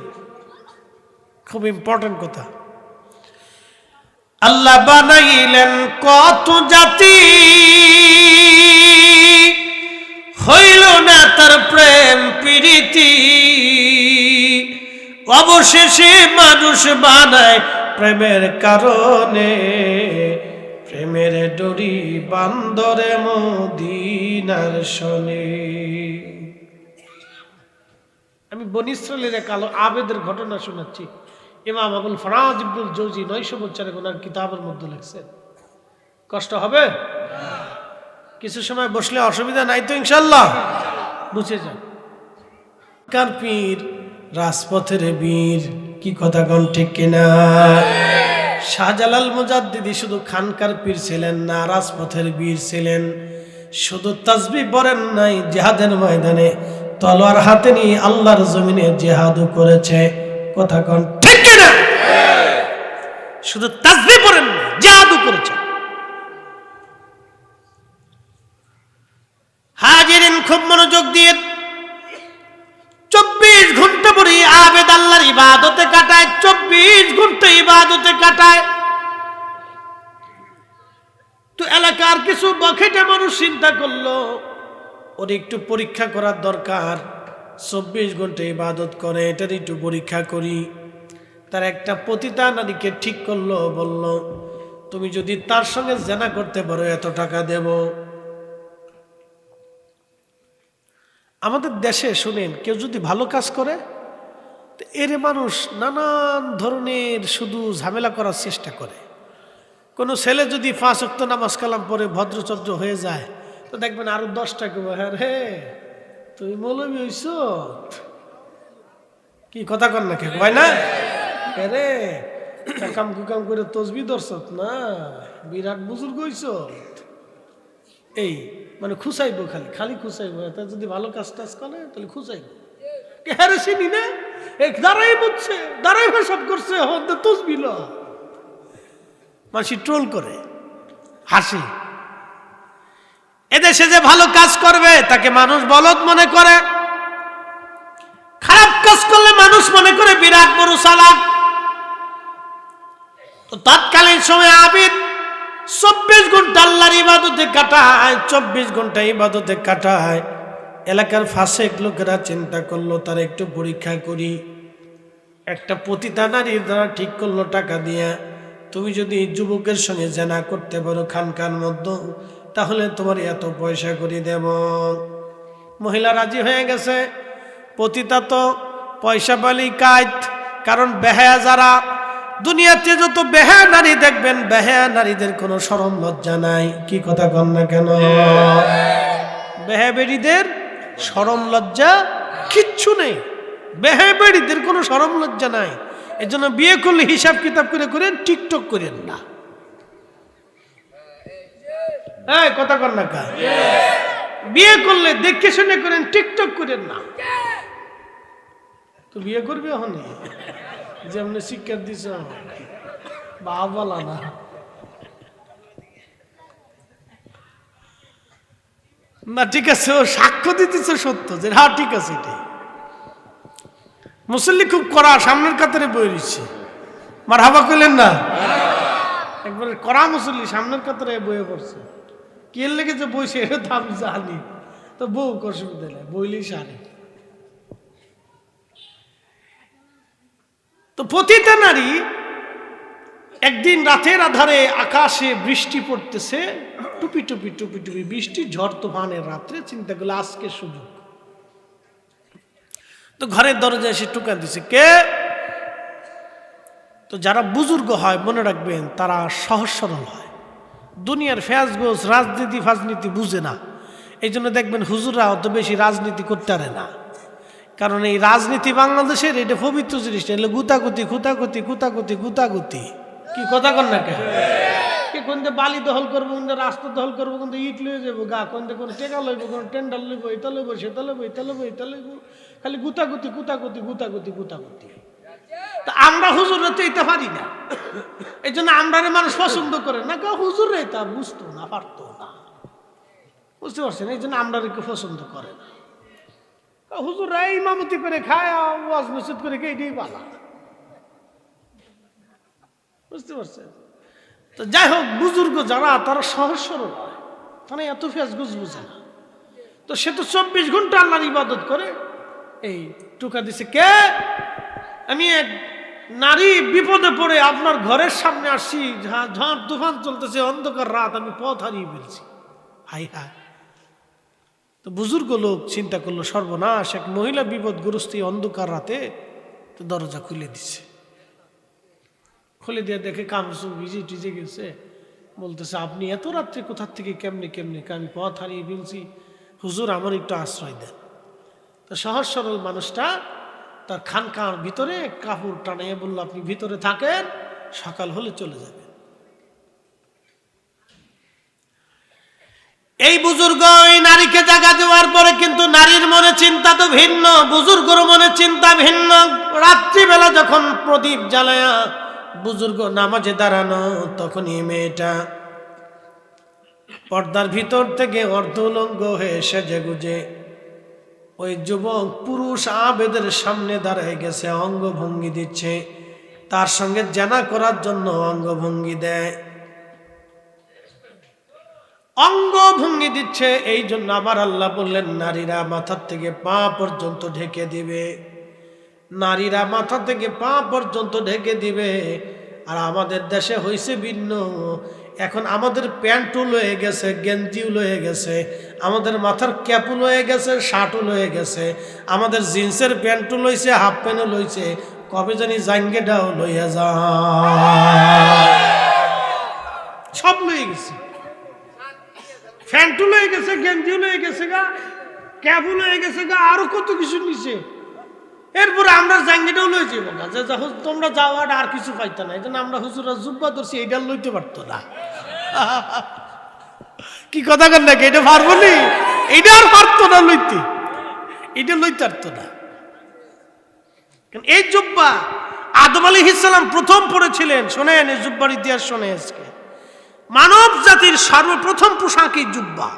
খুব ইম্পর্টেন্ট কথা। আল্লাহ বানাইলেন কত জাতি, হইল না তার প্রেম প্রীতি, অবশেষে মানুষ বানায় প্রেমের কারণে। প্রেমের ডরি বান্দরে মদিনার শনে। আমি বনী ইসরাইলের এক আবেদের ঘটনা শোনাচ্ছি। ইমাম আবুল ফরাজ ইবনুল জৌজি 900 বছরের ওনার কিতাবের মধ্যে লিখছেন। কষ্ট হবে? কিছু সময় বসলে অসুবিধা নাই তো ইনশাআল্লাহ? বুঝে যান। কার পীর, রাজপথের বীর। কি কথা কোন ঠিক কিনা? শাহজালাল মুজাদ্দিদি শুধু খানকার পীর ছিলেন না, রাজপথের বীর ছিলেন। শুধু তাসবিহ পড়েন নাই, জিহাদের ময়দানে তলোয়ার হাতে নিয়ে আল্লাহর জমিনে জিহাদও করেছে। কথা কোন ঠিক কিনা? শুধু তাসবিহ পড়েন না, জিহাদও করেছে। হাজিরিন, খুব মনোযোগ দিয়ে 24 ঘন্টা পরে আবেদ আল্লাহর ইবাদতে কাটায়, 24 ঘন্টা ইবাদতে কাটায়। তো এলাকার কিছু বখেটে মানুষ চিন্তা করলো, ওর একটু পরীক্ষা করার দরকার। 24 ঘন্টা ইবাদত করে, এটার একটু পরীক্ষা করি। তার একটা পতিতা নারীকে ঠিক করলো, বলল, তুমি যদি তার সঙ্গে জেনা করতে পারো এত টাকা দেব। আমাদের দেশে শুনেন, কেউ যদি ভালো কাজ করে, এর মানুষ নানান ধরনের শুধু ঝামেলা করার চেষ্টা করে। কোনো ছেলে যদি 5 ওয়াক্ত নামাজ কালাম পরে ভদ্রচর্য হয়ে যায়, তো দেখবেন আরো 10টা কেউ, হ্যাঁ রে তুই মৌলবী হইছ, কি কথা কর না, কে কয় না রে কাম কুকাম করে তসবি দর্শক না, বিরাট বুজুর্গ হইছ। এই মানে খুঁচাইবো, খালি খালি খুঁচাইবো। তা যদি ভালো কাজ টাজ করে তাহলে খুঁচাইবো। হ্যাঁ চিনি না, দাঁড়াই বুঝছে, দাঁড়াই সব করছে, তসবি ল। মানুষ ট্রোল করে, হাসি। এদেশে যে ভালো কাজ করবে তাকে মানুষ বলদ মনে করে, খারাপ কাজ করলে মানুষ মনে করে বিরাট বড় চালাক। তো তৎকালীন সময় আবিদ 24 ঘন্টা আল্লাহর ইবাদতে কাটায়, 24 ঘন্টা ইবাদতে কাটায়। এলাকার ফাসেক লোকেরা চিন্তা করলো তার একটু পরীক্ষা করি। একটা পতিতা নারীর দ্বারা ঠিক করলো টাকা দিয়া, তুমি যদি যুবকের সঙ্গে জেনা করতে পারো খানকার মধ্যে, তাহলে তোমার এত পয়সা করে দেব। মহিলা রাজি হয়ে গেছে। পতিতা তো পয়সা পালি কাজ, কারণ বেহায়া যারা দুনিয়াতে যত বেহায়া নারী দেখবেন, বেহায়া নারীদের কোনো শরম লজ্জা নাই। কি কথা কন না কেন? বেহায়া বেড়িদের শরম লজ্জা কিচ্ছু নেই, বেহায়া বেড়িদের কোনো শরম লজ্জা নাই। এজন্য বিয়ে করলে হিসাব কিতাব করে করেন, টিকটক করেন না। হ্যাঁ কথা কন না কা? বিয়ে করলে দেখে শুনে করেন, টিকটক করেন না। তো বিয়ে করবে এখন যেমন শিক্ষা দিছ বাবা না। না ঠিক আছে, ও সাক্ষ্য দিতেছে সত্য যে হ্যাঁ ঠিক আছে। এটাই মুসল্লি খুব কড়া, সামনের কাতারে বই রয়েছে। মারহাবা কইলেন না? একবারে কড়া মুসল্লি সামনের কাতারে বয়ে পড়ছে। কে লেগে যে বইছে এটা তো আমি জানি, তো বউ অসুবিধা নেই, বইলেই সারে। তো পতিতা নারী একদিন রাতের আধারে আকাশে বৃষ্টি পড়তেছে, টুপি টুপি টুপি টুপি বৃষ্টি, ঝড় তুফানের রাত্রে, চিন্তা করলে আজকে সুযোগ। তো ঘরের দরজায় এসে টুকা দিছে, কে? তো যারা বুজুর্গ হয় মনে রাখবেন তারা সহজ সরল হয়, দুনিয়ার ফ্যাজগোজ রাজনীতি ফাজনীতি বুঝে না। এই জন্য দেখবেন হুজুররা অত বেশি রাজনীতি করতে পারে না, কারণ এই রাজনীতি বাংলাদেশের এটা পবিত্র জিনিসটা, এগুলো গুতাগুতি খুতাগুতি গুতাগুতি গুতাগুতি। কি কথা কন না কে? কোন বালি দখল করবো, কোন রাস্তা দখল করবো, কোন ইট লয়ে যাবো গা, কোন কোন টেকা লইব, কোন টেন্ডার লইব, এটা লইব সেটা লইব, এটা লইব এটা লইব, খালি গুতাগুতি গুতাগুতি গুতাগুতি গুতাগুতি। তা আমরা হুজুররা তো এটা পারি না, এই জন্য আমরা মানুষ পছন্দ করে না, হুজুরে তা বুঝতো না, পারতো না, বুঝতে পারছেন? এই জন্য আমরা কেউ পছন্দ করে না। হুজুররা ইমামতি করে খায়, ওয়াজ নসিহত করে কে, এটাই পালা, বুঝতে পারছেন? তো যাই হোক, বুজুর্গ যারা তারা সহজ সরল হয়, তারা এত ফেসগুজ বুঝে না। তো সে তো 24 ঘন্টা আল্লাহর ইবাদত করে। এই টুকা দিছে, কে? আমি এক নারী বিপদে পড়ে আপনার ঘরের সামনে আসছি, ঝড় তুফান চলতেছে, অন্ধকার রাত, আমি পথ হারিয়ে ফেলছি। High high. তো বুজুর্গ লোক চিন্তা করলো, সর্বনাশ, এক মহিলা বিপদগ্রস্ত অন্ধকার রাতে, তো দরজা খুলে দিচ্ছে। খুলে দিয়ে দেখে কামসু ভিজে টিজে গেছে, বলতেছে, আপনি এত রাত্রে কোথার থেকে কেমনে কেমনে? আমি পথ হারিয়ে ফেলছি, হুজুর আমার একটু আশ্রয় দেন। তো সহজ সরল মানুষটা তার খানকার ভিতরে কাপড় টানিয়ে বলল, আপনি ভিতরে থাকেন, সকাল হলে চলে যাবেন। এই বুজুর্গ এই নারীকে জায়গা দেওয়ার পরে কিন্তু নারীর মনে চিন্তা তো ভিন্ন, বুজুর্গর মনে চিন্তা ভিন্ন। রাত্রিবেলা যখন প্রদীপ জ্বালায়া বুজুর্গ নামাজে দাঁড়ানো, তখনই মেয়েটা পর্দার ভিতর থেকে অর্ধ উলঙ্গ হয়ে সেজে গুজে ওই যুবক পুরুষ আবেদের সামনে দাঁড়ায় গেছে, অঙ্গভঙ্গি দিচ্ছে, তার সঙ্গে জানা করার জন্য অঙ্গভঙ্গি দেয়, অঙ্গভঙ্গি দিচ্ছে। এই জন্য আমার আল্লাহ বললেন, নারীরা মাথার থেকে পা পর্যন্ত ঢেকে দিবে, নারীরা মাথা থেকে পা পর্যন্ত ঢেকে দিবে। আর আমাদের দেশে হয়েছে ভিন্ন, এখন আমাদের প্যান্টও লয়ে গেছে, গেঞ্জিও লয়ে গেছে, আমাদের মাথার ক্যাপও লয়ে গেছে, শার্টও লয়ে গেছে, আমাদের জিন্সের প্যান্টও লইছে, হাফ প্যান্টও লইছে, কবে জানি জাঙ্গেটাও লইয়া যায়, সব লয়ে গেছে, প্যান্টও লয়ে গেছে, গেঞ্জিও লয়ে গেছে গা, ক্যাপও লয়ে গেছে গা, আরো কত কিছু নিছে। এরপরে আমরা জাঙ্গিটাও লই যাবো না, যে তোমরা যাও আর কিছু পাইতো না, এই জন্য আমরা হুজুরা জুব্বা ধরছি, এইটা লইতে পারতো না। কি কথা কর নাকি? এটা পারবো নি, এইটা আর পারতো না লইতে, এটা লইতে পারতো না। এই জুব্বা আদম আলাইহিস সালাম প্রথম পড়েছিলেন। শোনেন, এই জুব্বার ইতিহাস শোনে আজকে। মানব জাতির সর্বপ্রথম পোশাক এই জুব্বা।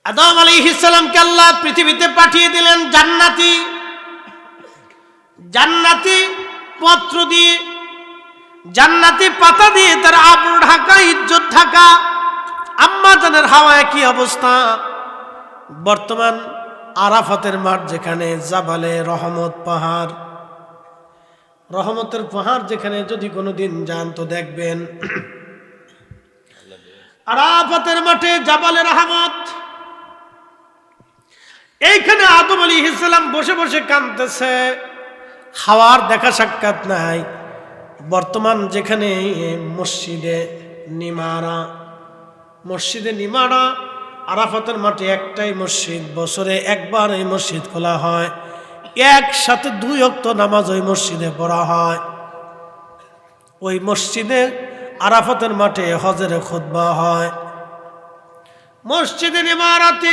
আদম আলাইহিস সালামকে আল্লাহ পৃথিবীতে পাঠিয়ে দিলেন জান্নাতি জান্নাতি পত্র দিয়ে, জান্নাতি পাতা দিয়ে, তার আবরু ঢাকা, ইজ্জত ঢাকা। আম্মা জানের হাওয়ায় কি অবস্থা? বর্তমান আরাফাতের মাঠ, যেখানে জাবালে রহমত পাহাড়, রহমতের পাহাড়, যেখানে যদি কোনোদিন যান তো দেখবেন আরাফাতের মাঠে জাবালে রহমত, এইখানে আদম আলাইহিস সালাম বসে বসে কাঁদতেছে, হাওয়ার দেখা সাক্ষাৎ নাই। বর্তমান যেখানে মসজিদে নিমারা, আরাফাতের মাঠে একটাই মসজিদ, বছরে একবার এই মসজিদ খোলা হয়, একসাথে 2 ওয়াক্ত নামাজ ওই মসজিদে পড়া হয়। ওই মসজিদে আরাফাতের মাঠে হজের খুতবা হয়। মসজিদে নিমারাতে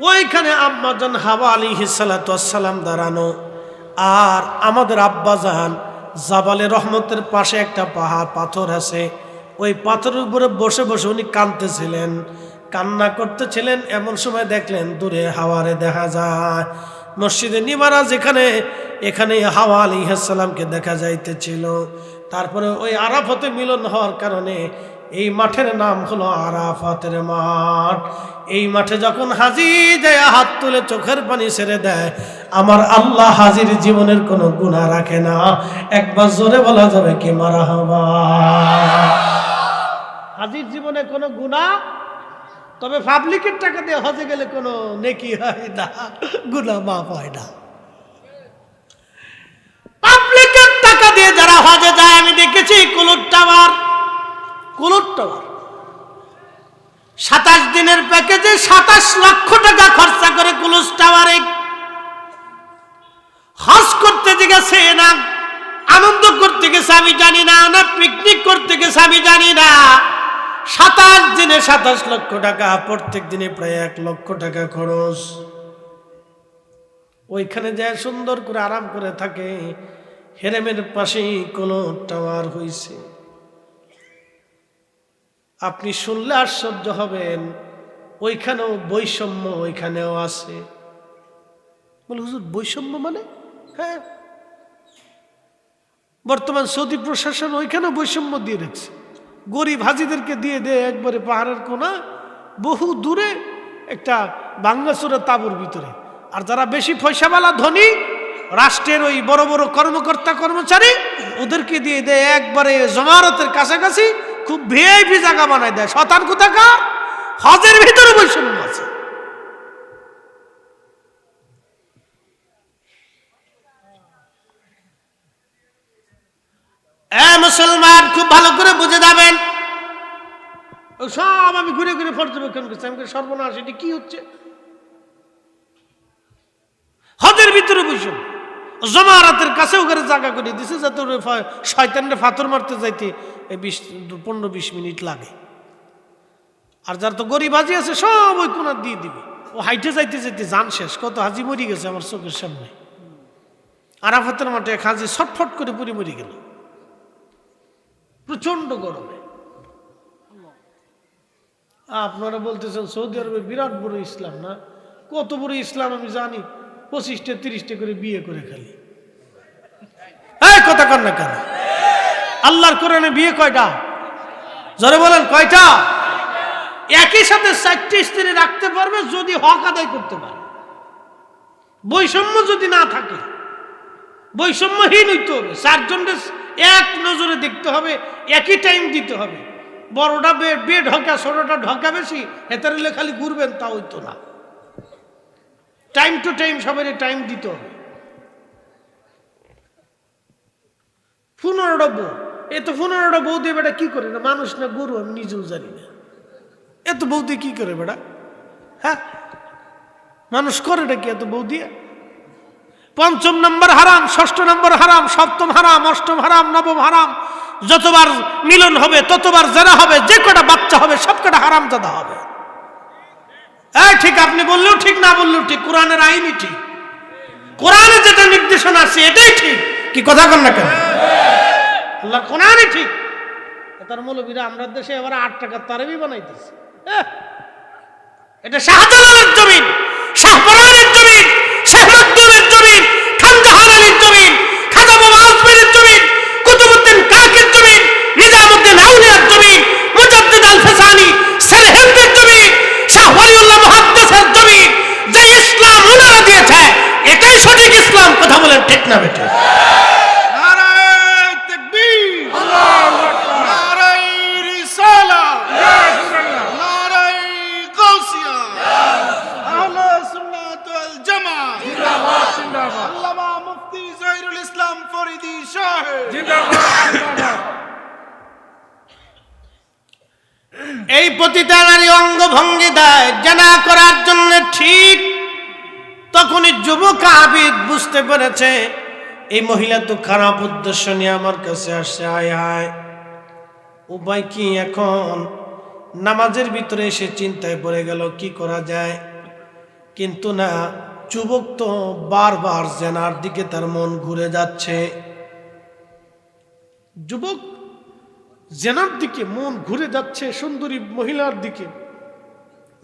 ওইখানে আম্মাজান হাওয়া আলাইহিস সালাতু ওয়াস সালাম দাঁড়ানো, আর আমাদের আব্বাজান জাবালে রহমতের পাশে একটা পাহাড় পাথর আছে, ওই পাথরের উপরে বসে বসে উনি কাঁদতেছিলেন, কান্না করতেছিলেন। এমন সময় দেখলেন দূরে হাওয়ারে দেখা যায়। মসজিদে নিমারা যেখানে, এখানে হাওয়া আলাইহিস সালামকে দেখা যাইতেছিল। তারপরে ওই আরাফাতে মিলন হওয়ার কারণে এই মাঠের নাম হলো আরাফাতের মাঠ। এই মাঠে যখন হাজি যায় হাত তুলে চোখের পানি ছেড়ে দেয়, আমার আল্লাহ হাজির জীবনের কোনো গুনাহ রাখে না। একবার জোরে বলা যাবে কি মারহাবা। হাজির জীবনে কোনো গুনাহ, তবে পাবলিকের টাকা দিয়ে হজে গেলে কোনো নেকি হয় না, গুনাহ মাফ হয় না। পাবলিকের টাকা দিয়ে যারা হজে যায়, আমি দেখেছি কুলুট টাওয়ার 27 দিনের প্যাকেজে 27 লক্ষ টাকা খরচা করে কুলুট টাওয়ারে হজ করতে গেছে, না আনন্দ করতে গেছে আমি জানি না, না পিকনিক করতে গেছে আমি জানি না। 27 দিনে 27 লক্ষ টাকা, প্রত্যেক দিনে প্রায় 1 লক্ষ টাকা খরচ। ওইখানে যায় সুন্দর করে আরাম করে থাকে। হেরেমের পাশেই কোনো টাওয়ার হইছে। আপনি শুনলে আশ্চর্য হবেন, ওইখানেও বৈষম্য ওইখানেও আছে। বলে হুজুর বৈষম্য মানে? হ্যাঁ, বর্তমান সৌদি প্রশাসন ওইখানেও বৈষম্য দিয়ে রেখেছে। গরিব হাজিদেরকে দিয়ে দেয় একবারে পাহাড়ের কোনা, বহু দূরে একটা ভাঙ্গাচুরা তাঁবুর ভিতরে। আর যারা বেশি পয়সাওয়ালা ধনী, রাষ্ট্রের ওই বড় বড় কর্মকর্তা কর্মচারী, ওদেরকে দিয়ে দেয় একবারে জমারতের কাছাকাছি, খুব ভিআইপি জায়গা বানায় দেয়। শতাংশ টাকা হজের ভিতরে বৈষম্য আছে। মুসলমান খুব ভালো করে বুঝে যাবেন, সব আমি ঘুরে ঘুরে পর্যবেক্ষণ করছি। আমি সর্বনাশ, এটি কি হচ্ছে? হজের ভিতরে বৈষম্য, জমারাতের কাছেও করে জায়গা করে দিছে যাতে শয়তানরে ফাতর মারতে যাইতে 15-20 মিনিট লাগে। আর যার তো গরিব হাজি আছে সব ওই কোনার দিয়ে দিবে। ও হাইটে যাইতে যাইতে জান শেষ, কত হাজি মরি গেছে আমার চোখের সামনে। আরাফাতের মাঠে এক হাজি ছটফট করে পুরি মরি গেল প্রচন্ড গরমে। আপনারা বলতেছেন সৌদি আরবে বিরাট বড় ইসলাম, না কত বড় ইসলাম আমি জানি। 25-30 করে বিয়ে করে খালি। এই কথা কর না কেন? আল্লাহর কোরআনে বিয়ে কয়টা? জোরে বলেন কয়টা? একই সাথে 4টি স্ত্রী রাখতে পারবে যদি হক আদায় করতে পারে। বৈষম্য যদি না থাকে, বৈষম্যহীন হইতে হবে। 4 জনের এক নজরে দেখতে হবে, একই টাইম দিতে হবে। বড়টা বে ঢকা, ছোটটা ঢকা বেশি, হেতারিলে খালি ঘুরবেন তা হইতো না। টাইম টু টাইম সবাই টাইম দিতে হবে। 15টা বউ, এত 15টা বউ দিয়ে বেটা কি করে? না মানুষ না গরু, আমি নিজেও জানি না। এত বউ দিয়ে কি করে বেটা? হ্যাঁ, মানুষ করেটা কি এত বউ দিয়ে? 5ম নম্বর হারাম, 6ষ্ঠ নম্বর হারাম, 7ম হারাম, 8ম হারাম, 9ম হারাম। যতবার মিলন হবে ততবার জেনা হবে, যে কটা বাচ্চা হবে সব কটা হারাম জাদা হবে। ঠিক, আপনি বললেও ঠিক, না বললেও ঠিক, কোরআনের আইনই ঠিক। কোরআনে যেটা নির্দেশনা আছে এটাই ঠিক। কি কথা কন না কেন? আল্লাহ কোরআনই ঠিক। তার মৌলবীরা আমরা দেশে এবার 8 টাকার তারাবি বানাইতেছে। এটা শাহজালালের জমিন, শাহপরানের জমিন, শেখ মখদুমের জমিন, খানজাহার আলীর জমিন, খাজা বাবা আজমিরের জমিন, কুতুবউদ্দিন কাকের জমিন, নিজামউদ্দিন আউলিয়ার জমিন, মুজাদ্দিদ আল ফিসানি সেরহিন্দের জমিন, শাহ ওয়ালিউল্লাহ মুহাদ্দিসের জমিন। যে ইসলাম ওনারা দিয়েছে এটাই সঠিক ইসলাম। কথা বলেন ঠিক না বেটা? এই পতিতা নারী অঙ্গভঙ্গি দেয় জানা করার জন্য, ঠিক তখনই যুবক আবিদ বুঝতে পেরেছে এই মহিলা তো খারাপ উদ্দেশ্য নিয়ে আমার কাছে আসছে। আয় হায়, উপায় কি এখন? নামাজের ভিতরে এসে চিন্তায় পড়ে গেল কি করা যায়। কিন্তু না, যুবক তো বারবার জেনার দিকে তার মন ঘুরে যাচ্ছে। যুবক জেনার দিকে মন ঘুরে যাচ্ছে, সুন্দরী মহিলার দিকে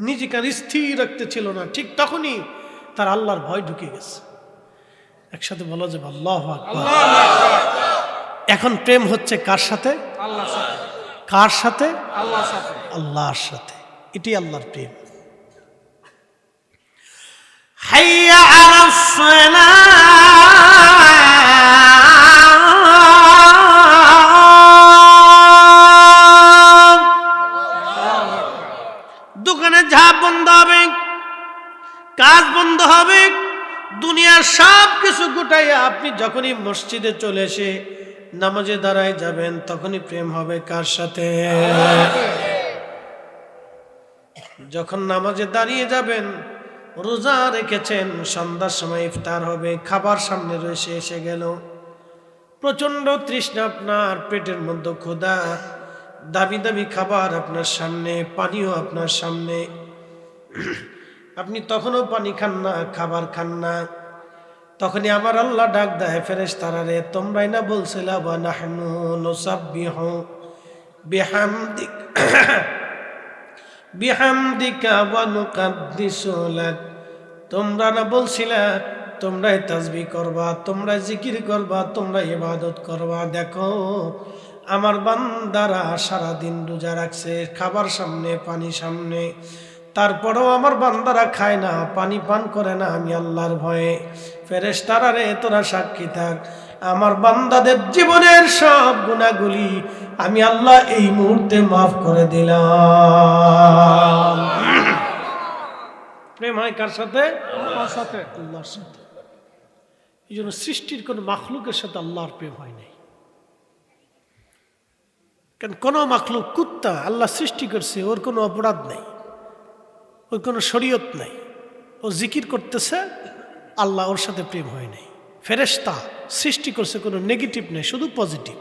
নিজেকে স্থির রাখতে ছিল না। ঠিক তখনই তার আল্লাহর ভয় ঢুকে গেছে। একসাথে বলা যাবে আল্লাহু আকবার। এখন প্রেম হচ্ছে কার সাথে? কার সাথে? আল্লাহর সাথে। আল্লাহর সাথে। এটি আল্লাহর প্রেম। হাইয়া আলাস সালাহ, দোকানে ঝাঁপ বন্ধ হবে, কাজ বন্ধ হবে, দুনিয়ার সব কিছু গুটাইয়া আপনি যখনই মসজিদে চলে এসে নামাজে দাঁড়ায় যাবেন, তখনই প্রেম হবে কার সাথে? যখন নামাজে দাঁড়িয়ে যাবেন, রোজা রেখেছেন, সন্ধ্যার সময় ইফতার হবে, খাবার সামনে রয়েছে, এসে গেল, প্রচন্ড তৃষ্ণা, আপনার পেটের মধ্যে ক্ষুধা, দামি দামি খাবার আপনার সামনে, পানিও আপনার সামনে, আপনি তখনও পানি খান না, খাবার খান না। তখনই আমার আল্লাহ ডাক দেয়, ফেরেশতারা রে, তোমরাই না বলছিলা ওয়া নাহনু নুসাব্বিহু বিহামদিকা ওয়া নুকাদ্দিসু লাক, তোমরা না বলছিলা তোমরাই তাসবিহ করবা, তোমরা জিকির করবা, তোমরা ইবাদত করবা। দেখো আমার বান্দারা সারাদিন রোজা রাখছে, খাবার সামনে, পানি সামনে, তারপরেও আমার বান্দারা খায় না, পানি পান করে না, আমি আল্লাহর ভয়ে। ফেরেশতারা রে, তোরা সাক্ষী থাক, আমার বান্দাদের জীবনের সব গুনাহগুলি আমি আল্লাহ এই মুহূর্তে মাফ করে দিলাম। প্রেম হয় কার সাথে? আল্লাহর সাথে। আল্লাহর সাথে। এই জন্য সৃষ্টির কোন মাখলুকের সাথে আল্লাহর প্রেম হয় নাই। কারণ কোন মাখলুক, কুত্তা আল্লাহ সৃষ্টি করছে, ওর কোনো অপরাধ নাই, ওর কোনো শরীয়ত নাই, ও জিকির করতেছে, আল্লাহ ওর সাথে প্রেম হয় নাই। ফেরেশতা সৃষ্টি করছে, কোনো নেগেটিভ নেই, শুধু পজিটিভ।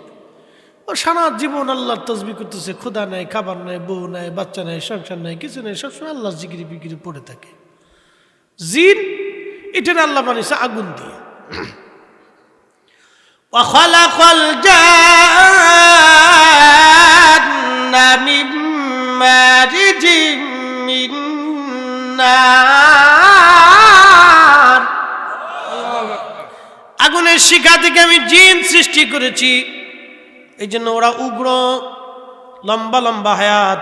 ও সারা জীবন আল্লাহর তসবিহ করতেছে, ক্ষুধা নাই, খাবার নাই, বউ নাই, বাচ্চা নাই, সংসার নাই, কিছু নেই, সবসময় আল্লাহর জিকিরি বিকিরি পড়ে থাকে। জিন এটার আল্লাহ বানিয়েছে আগুন দিয়ে। وخلق الجن من مارج من نار, আগুনের শিখা থেকে আমি জিন সৃষ্টি করেছি। এই জন্য ওরা উগ্র, লম্বা লম্বা হায়াত।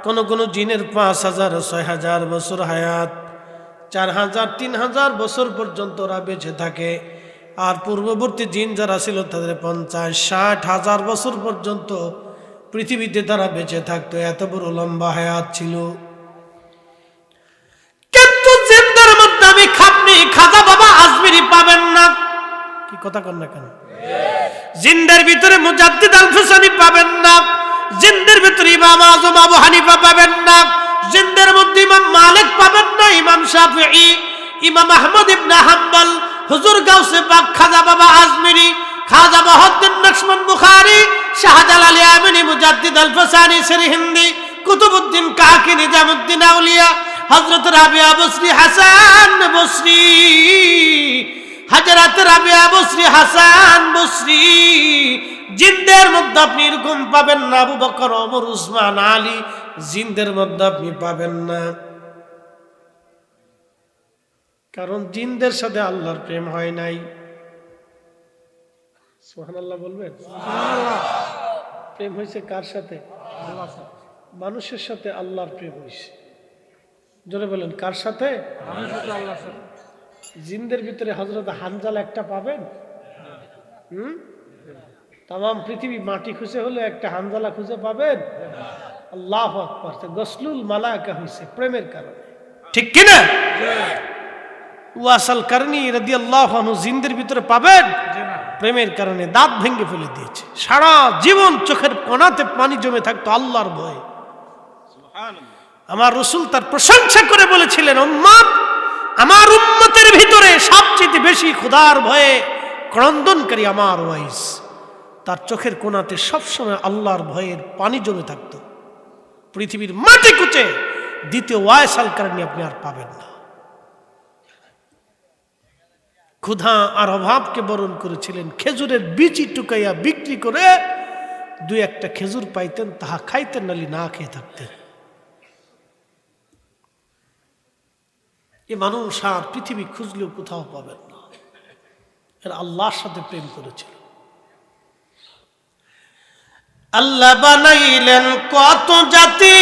কোন কোন জিনের 5000 6000 বছর হায়াত, 4000 3000 বছর পর্যন্ত ওরা বেঁচে থাকে। আর পূর্ববর্তী জিন যারা ছিল তাদের 50-60 বছর পর্যন্ত পৃথিবীতে তারা বেঁচে থাকতো, এত বড় লম্বা হায়াত ছিল। কিন্তু জিনদের মধ্যে আমি খাপনি খাজা বাবা আজমিরি পাবেন না। কি কথা কন না কেন? জিনদের ভিতরে মুজাদ্দিদ আল ফুসানি পাবেন না, জিনদের ভিতরে ইমাম আজম আবু হানিফা পাবেন না, জিনদের মধ্যে ইমাম মালিক পাবেন না, ইমাম শাফিঈ, ইমাম আহমদ ইবনে হাম্বল, হুজুর গাউসে পাক খাজা বাবা আজমিরি, খাজা মহিউদ্দিন নকশবন্দ বুখারী, শাহজালাল আমিনী, মুজাদ্দিদ আল ফুসানি সিরহিন্দি, কুতুবউদ্দিন কাকি, নিজামউদ্দিন আউলিয়া, হযরত রাবিয়া বসরি, হাসান বসরি, হযরত রাবিয়া বসরি, হাসান বসরি। জিনদের মধ্যে আপনি এরকম পাবেন না আবু বকর, ওমর, উসমান, আলী, জিনদের মধ্যে আপনি পাবেন না। কারণ জিনদের সাথে আল্লাহর প্রেম হয় নাই। সুবহানাল্লাহ বলবেন? সুবহানাল্লাহ। প্রেম হয়েছে কার সাথে? আল্লাহর সাথে। মানুষের সাথে আল্লাহর প্রেম হয়েছে। জোরে বলেন, কার সাথে? মানুষের সাথে আল্লাহর সাথে। জিনদের ভিতরে হযরত হানজালা একটা পাবেন? তাম পৃথিবী মাটি খুঁজে হলে একটা হানজালা খুঁজে পাবেন? আল্লাহু আকবার। গসলুল মালায়েকা হয়েছে প্রেমের কারণে, ঠিক কিনা? ওয়াসাল কারনী রাদিয়াল্লাহু আনহু জিনদের ভিতরে পাবেন প্রেমের কারণে, দাঁত ভেঙে ফেলে দিয়েছে। সারা জীবন চোখের কোণাতে পানি জমে থাকতো আল্লাহর ভয়ে। আমার রাসূল তার প্রশংসা করে বলেছিলেন, উম্মত, আমার উম্মতের ভিতরে সবচেয়ে বেশি খোদার ভয়ে ক্রন্দনকারী আমার ওয়াইস। তার চোখের কোণাতে সবসময় আল্লাহর ভয়ের পানি জমে থাকতো। পৃথিবীর মাটি কুচে দ্বিতীয় ওয়াসাল কারণে আপনি আর পাবেন না। ক্ষুধা আর অভাবকে বরণ করেছিলেন, খেজুরের বীজই টুকাইয়া বিক্রি করে 2-1টা খেজুর পাইতেন, তাহা খাইতেন, নালি না খেয়ে থাকতেন। এ মানুষ আর পৃথিবী খুঁজলেও কোথাও পাবেন না। এরা আল্লাহর সাথে প্রেম করেছিল। আল্লাহ বানাইলেন কত জাতি,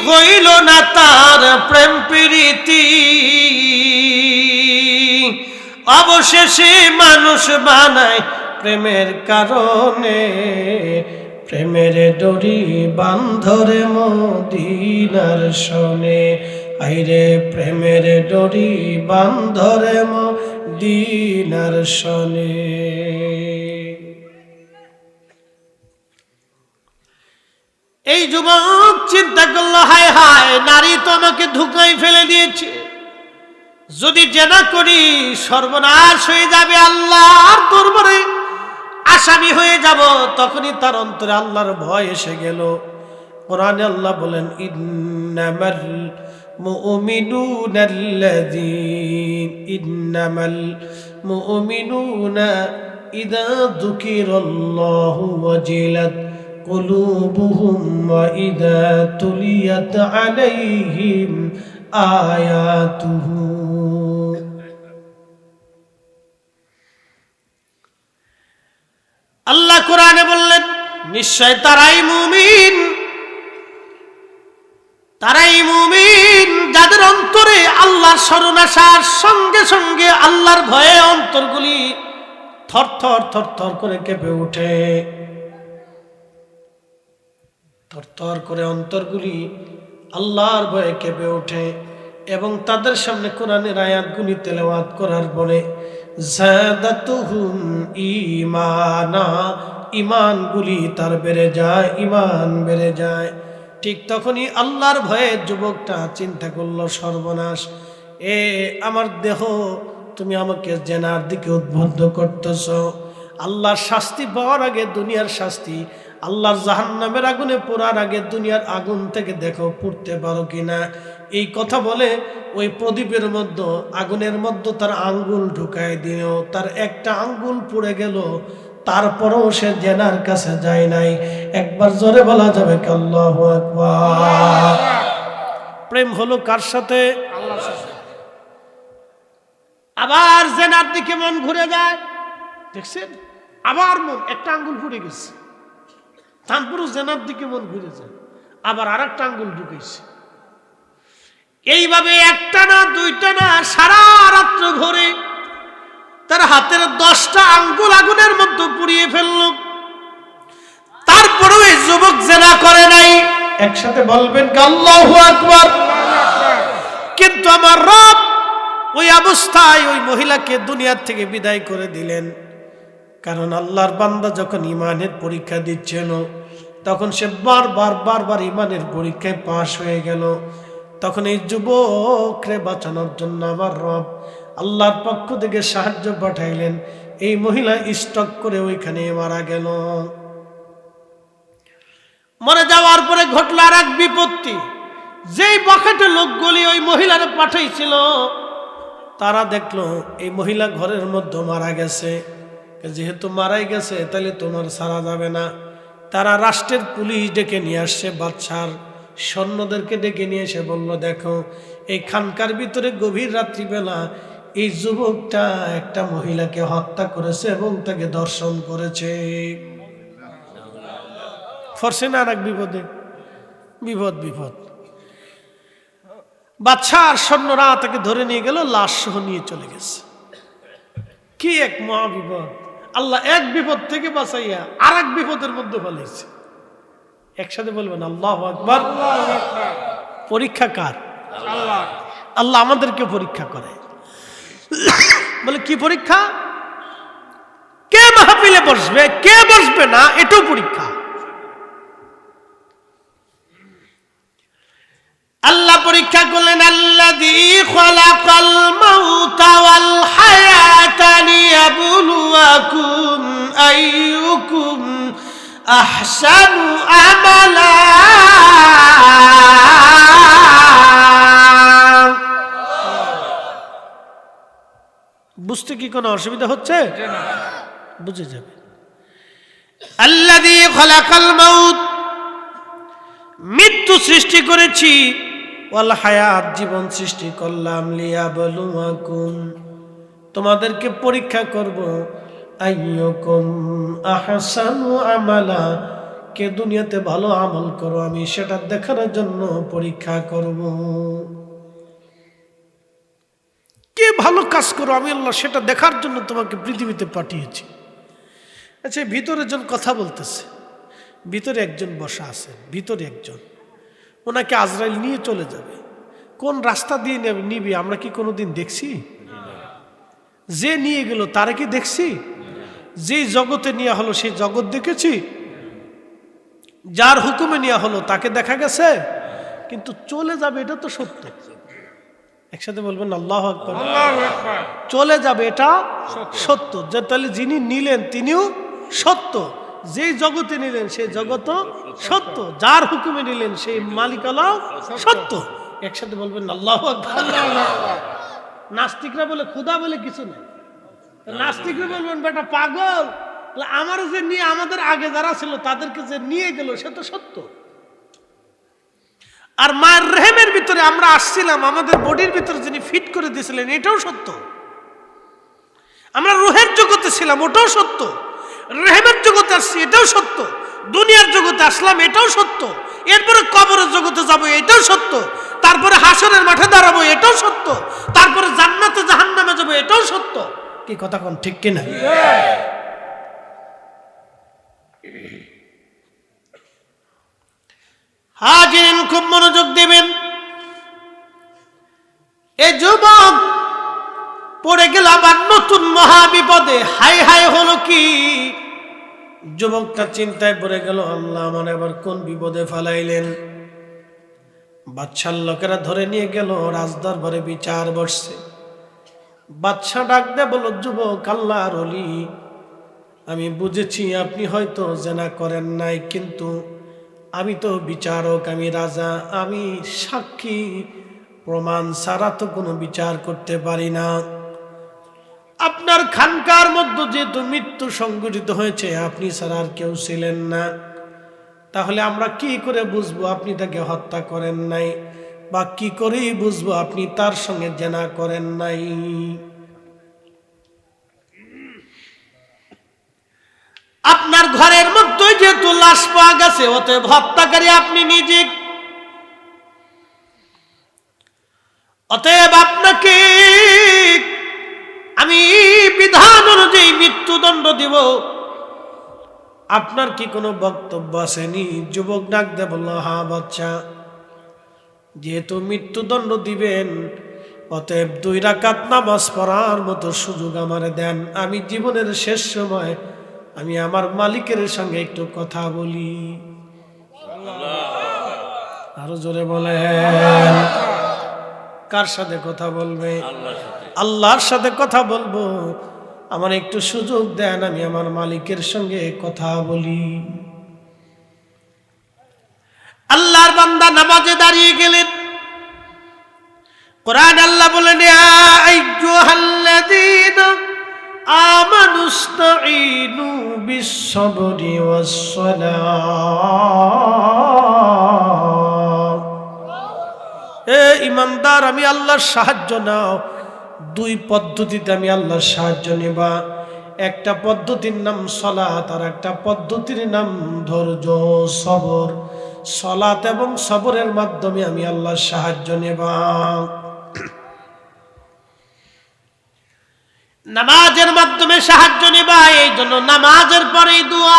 হইল না তার প্রেম প্রীতি, অবশেষে মানুষ বানায় প্রেমের কারণে, প্রেমের ডরি বান্ধরে মদিনার শোনে, আইরে প্রেমের ডরি বান্ধরে মদিনার শোনে। এই যুবক চিন্তা করলো, হায় হায়, নারী তো আমাকে ধোঁকায় ফেলে দিয়েছে, যদি জেনা করি সর্বনাশ হয়ে যাবে, আল্লাহর দরবারে আসামি হয়ে যাব। তখনই তার অন্তরে আল্লাহর ভয় এসে গেল। কোরআনে আল্লাহ বলেন, ইন্নামাল মুমিনুনা ইযা যুকিরাল্লাহু ওয়াজিলাত কুলুবুহুম ওয়া ইযা তুলিয়াত আলাইহিম আয়াতুহু। আল্লাহ কোরআনে বললেন, নিশ্চয় তারাই মুমিন, তারাই মুমিন যাদের অন্তরে আল্লাহর স্মরণ আসার সঙ্গে সঙ্গে আল্লাহর ভয়ে অন্তরগুলি থরথর থরথর করে কেঁপে ওঠে, থরথর করে অন্তরগুলি আল্লাহর ভয়ে কেঁপে ওঠে। এবং তাদের সামনে কোরআনের আয়াতগুলি তেলাওয়াত করার পরে যাদাতুহুম ঈমানা, ঈমানগুলি তার বেড়ে যায়, ঈমান বেড়ে যায়। ঠিক তখনই আল্লাহর ভয়ে যুবকটা চিন্তা করলো, সর্বনাশ, আমার দেহ তুমি আমাকে জেনার দিকে উদ্বুদ্ধ করতেছ। আল্লাহর শাস্তি পাওয়ার আগে দুনিয়ার শাস্তি, আল্লাহর জাহান্নামের আগুনে পোড়ার আগে দুনিয়ার আগুন থেকে দেখো পুড়তে পারো কিনা। এই কথা বলে ওই প্রদীপের মধ্যে, আগুনের মধ্যে তার আঙ্গুল ঢুকায় দিল, তার একটা আঙ্গুল পুড়ে গেল, তারপরেও সে জেনার কাছে যায় নাই। একবার জোরে বলা যাবে কি আল্লাহু আকবার। প্রেম হলো কার সাথে? আল্লাহর সাথে। আবার জেনার দিকে মন ঘুরে যায়, দেখছেন, আবার মন একটা আঙ্গুল পুড়ে গেছে, তারপরও জেনার দিকে মন ঘুরে যায়, আবার আর একটা আঙ্গুল ঢুকেছে। এইভাবে একটা না দুইটা না, সারা রাত্র ঘরে তার হাতের 10টা আঙ্গুল আগুনের মধ্যে পুড়িয়ে ফেলল। তারপরেও এই যুবক জেনা করে নাই। একসাথে বলবেন আল্লাহু আকবার। কিন্তু আমার রব ওই অবস্থায় ওই মহিলাকে দুনিয়া থেকে বিদায় করে দিলেন। কারণ আল্লাহর বান্দা যখন ইমানের পরীক্ষা দিচ্ছিল, তখন সে বারবার ইমানের পরীক্ষায় পাশ হয়ে গেল। তখন এই যুবকরে বাঁচানোর জন্য আমার রব আল্লাহর পক্ষ থেকে সাহায্য পাঠাইলেন। এই মহিলা স্টক করে ওইখানে মারা গেল। মরে যাওয়ার পরে ঘটল আর এক বিপত্তি। যেই বখাটে লোকগুলি ওই মহিলারে পাঠাইছিল, তারা দেখলো এই মহিলা ঘরের মধ্যে মারা গেছে। যেহেতু মারাই গেছে, তাহলে তোমার ছাড়া যাবে না। তারা রাষ্ট্রের পুলিশ ডেকে নিয়ে আসছে, বাদশার সৈন্যদেরকে ডেকে নিয়ে এসে বলল, দেখো এই খানকার ভিতরে গভীর রাত্রিবেলা এই যুবকটা একটা মহিলাকে হত্যা করেছে এবং তাকে ধর্ষণ করেছে। ফরসে না আর এক বিপদে, বিপদ। বাদশার সৈন্যরা তাকে ধরে নিয়ে গেল, লাশ সহ নিয়ে চলে গেছে। কি এক মহা বিপদ! আল্লাহ এক বিপদ থেকে বাঁচাইয়া আর এক বিপদের মধ্যে ফেলেছে। একসাথে বলবেন আল্লাহু আকবার। পরীক্ষা কার? আল্লাহ। আল্লাহ আমাদেরকে পরীক্ষা করে। বলে কি পরীক্ষা? কে মাহফিলে বসবে, কে বসবে না, এটাও পরীক্ষা। আল্লাহ পরীক্ষা করলেন, আল্লাযী খালাকাল মাউতা ওয়াল হায়াতা লিয়াবলুয়াকুম আইয়ুকুম আহসানু আমালা। বুঝতে কি কোনো অসুবিধা হচ্ছে? বুঝে যাবে। আল্লাযী খালাকাল মাউত, মৃত্যু সৃষ্টি করেছি, ওয়াল হায়াত, জীবন সৃষ্টি করলাম, লিয়াবলুয়াকুম, তোমাদেরকে পরীক্ষা করব, আইয়ুকুম আহসানু আমালা, কে দুনিয়াতে ভালো আমল করো আমি সেটা দেখার জন্য পরীক্ষা করব। কে ভালো কাজ করো আমি আল্লাহ সেটা দেখার জন্য তোমাকে পৃথিবীতে পাঠিয়েছি। আচ্ছা, ভিতরে একজন কথা বলতেছে, ভিতরে একজন বসা আছে, ভিতরে একজন, ওনাকে আজরাইল নিয়ে চলে যাবে। কোন রাস্তা দিয়ে নিবে আমরা কি কোনোদিন দেখছি? যে নিয়ে গেল তারা কি দেখছি? যেই জগতে নেওয়া হলো সেই জগৎ দেখেছি? যার হুকুমে নেওয়া হলো তাকে দেখা গেছে? কিন্তু চলে যাবে এটা তো সত্য। একসাথে বলবেন আল্লাহু আকবার। চলে যাবে এটা সত্য। যে তাহলে যিনি নিলেন তিনিও সত্য, যেই জগতে নিলেন সেই জগৎ সত্য, যার হুকুমে নিলেন সেই মালিকালাও সত্য। একসাথে বলবেন আল্লাহু আকবার। নাস্তিকরা বলে খোদা বলে কিছু নেই। নাস্তিকরা বলবেন বেটা পাগল, আমার যে নিয়ে আমাদের আগে যারা ছিল তাদেরকে যে নিয়ে গেল সে তো সত্য। আর মায়ের রেহেমের ভিতরে আমরা আসছিলাম, আমাদের বডির ভিতরে যিনি ফিট করে দিয়েছিলেন এটাও সত্য। আমরা রুহের জগতে ছিলাম ওটাও সত্য, রেহেমের জগতে আসছি এটাও সত্য, দুনিয়ার জগতে আসলাম এটাও সত্য, এরপরে কবরের জগতে যাব এটাও সত্য, তারপরে হাসরের মাঠে দাঁড়াবো এটাও সত্য, তারপরে জান্নাতে জাহান্নামে যাবো এটাও সত্য। কি কথা কোন ঠিক কিনা? হাজিরিন খুব মনোযোগ দিবেন। এই যুবক পড়ে গেল আবার নতুন মহা বিপদে। হাই হাই হলো কি? যুবকটা চিন্তায় পড়ে গেল, আল্লাহ আমার এবার কোন বিপদে ফেলাইলেন। বাদশার লোকেরা ধরে নিয়ে গেল, রাজদরবারে বিচার বসছে। বাদশা ডাক দে বলল, যুবক আল্লাহর ওলি, আমি বুঝেছি আপনি হয়তো জেনা করেন নাই, কিন্তু আমি তো বিচারক, আমি রাজা, আমি সাক্ষী প্রমাণ ছাড়া তো কোনো বিচার করতে পারি না। আপনার খানকার মধ্যে যেহেতু মৃত্যু সংঘটিত হয়েছে, আপনি ছাড়া আর কেউ ছিলেন না, তাহলে আমরা কি করে বুঝবো আপনি তাকে হত্যা করেন নাই, বা কি করেই বুঝবো আপনি তার সঙ্গে জেনা করেন নাই? আপনার ঘরের মধ্যে যেহেতু লাশ পাওয়া গেছে, অতএব হত্যাকারী আপনি নিজে, অতএব আপনাকে আমি বিধান অনুযায়ী মৃত্যুদণ্ড দিব। আপনার কি কোনো বক্তব্য আসেনি? যুবক ডাক দে বলল, হ্যাঁ বাচ্চা, যেহেতু মৃত্যুদণ্ড দিবেন, অতএব 2 রাকাত নামাজ পড়ার মতো সুযোগ আমারে দেন। আমি জীবনের শেষ সময় আমি আমার মালিকের সঙ্গে একটু কথা বলি। আরো জোরে বলেন। কার সাথে কথা বলবে? আল্লাহর সাথে কথা বলবো। আমার একটু সুযোগ দেন, আমি আমার মালিকের সঙ্গে কথা বলি। আল্লাহর বান্দা নামাজে দাঁড়িয়ে গেলেন। কোরআন আল্লাহ বলেন, ইয়া আইয়ুহাল্লাযীনা আমানুস্তাঈনু বিস-সাবরি ওয়াস-সালাহ। এ ঈমানদার, আমি আল্লাহর সাহায্য নাও। 2 পদ্ধতিতে আমি আল্লাহর সাহায্য নেবা। একটা পদ্ধতির নাম সালাত, আর একটা পদ্ধতির নাম ধৈর্য, সবর। সালাত এবং সবরের মাধ্যমে আমি আল্লাহর সাহায্য নেবা। নামাজের মাধ্যমে সাহায্য নেবা, এই জন্য নামাজের পরে দোয়া।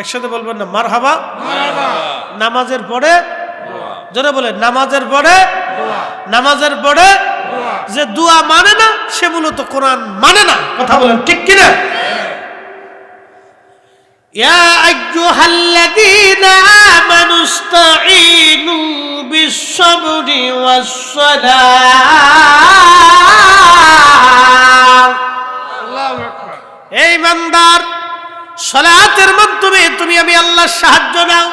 একসাথে বলবেন না মারহাবা? নামাজের পরে জোরে বলে, নামাজের পরে নামাজের পরে যে দোয়া মানে না সে মূলত কোরআন মানে না। কথা বলেন ঠিক কিনা? ইয়া আইয়ুহাল্লাযীনা আমানুস্তাঈনু বিস-সাবরি ওয়াস-সালাহ। আল্লাহু আকবার। এই ইমানদার, সালাতের মাধ্যমে তুমি আমি আল্লাহর সাহায্য নাও,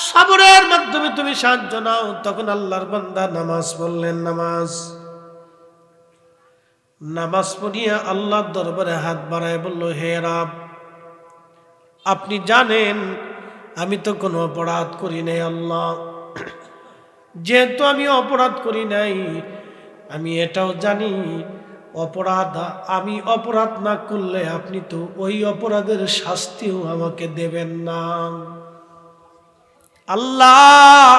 সবরের মাধ্যমে তুমি সাহায্য নাও। তখন আল্লাহর বান্দা নামাজ পড়লেন। নামাজ পড়িয়া আল্লাহর দরবারে হাত বাড়ায় বলল, হে রব, আপনি জানেন আমি তো কোনো অপরাধ করি নাই। আল্লাহ, যেহেতু আমি অপরাধ করি নাই, আমি এটাও জানি অপরাধ, আমি অপরাধ না করলে আপনি তো ওই অপরাধের শাস্তিও আমাকে দেবেন না। আল্লাহ,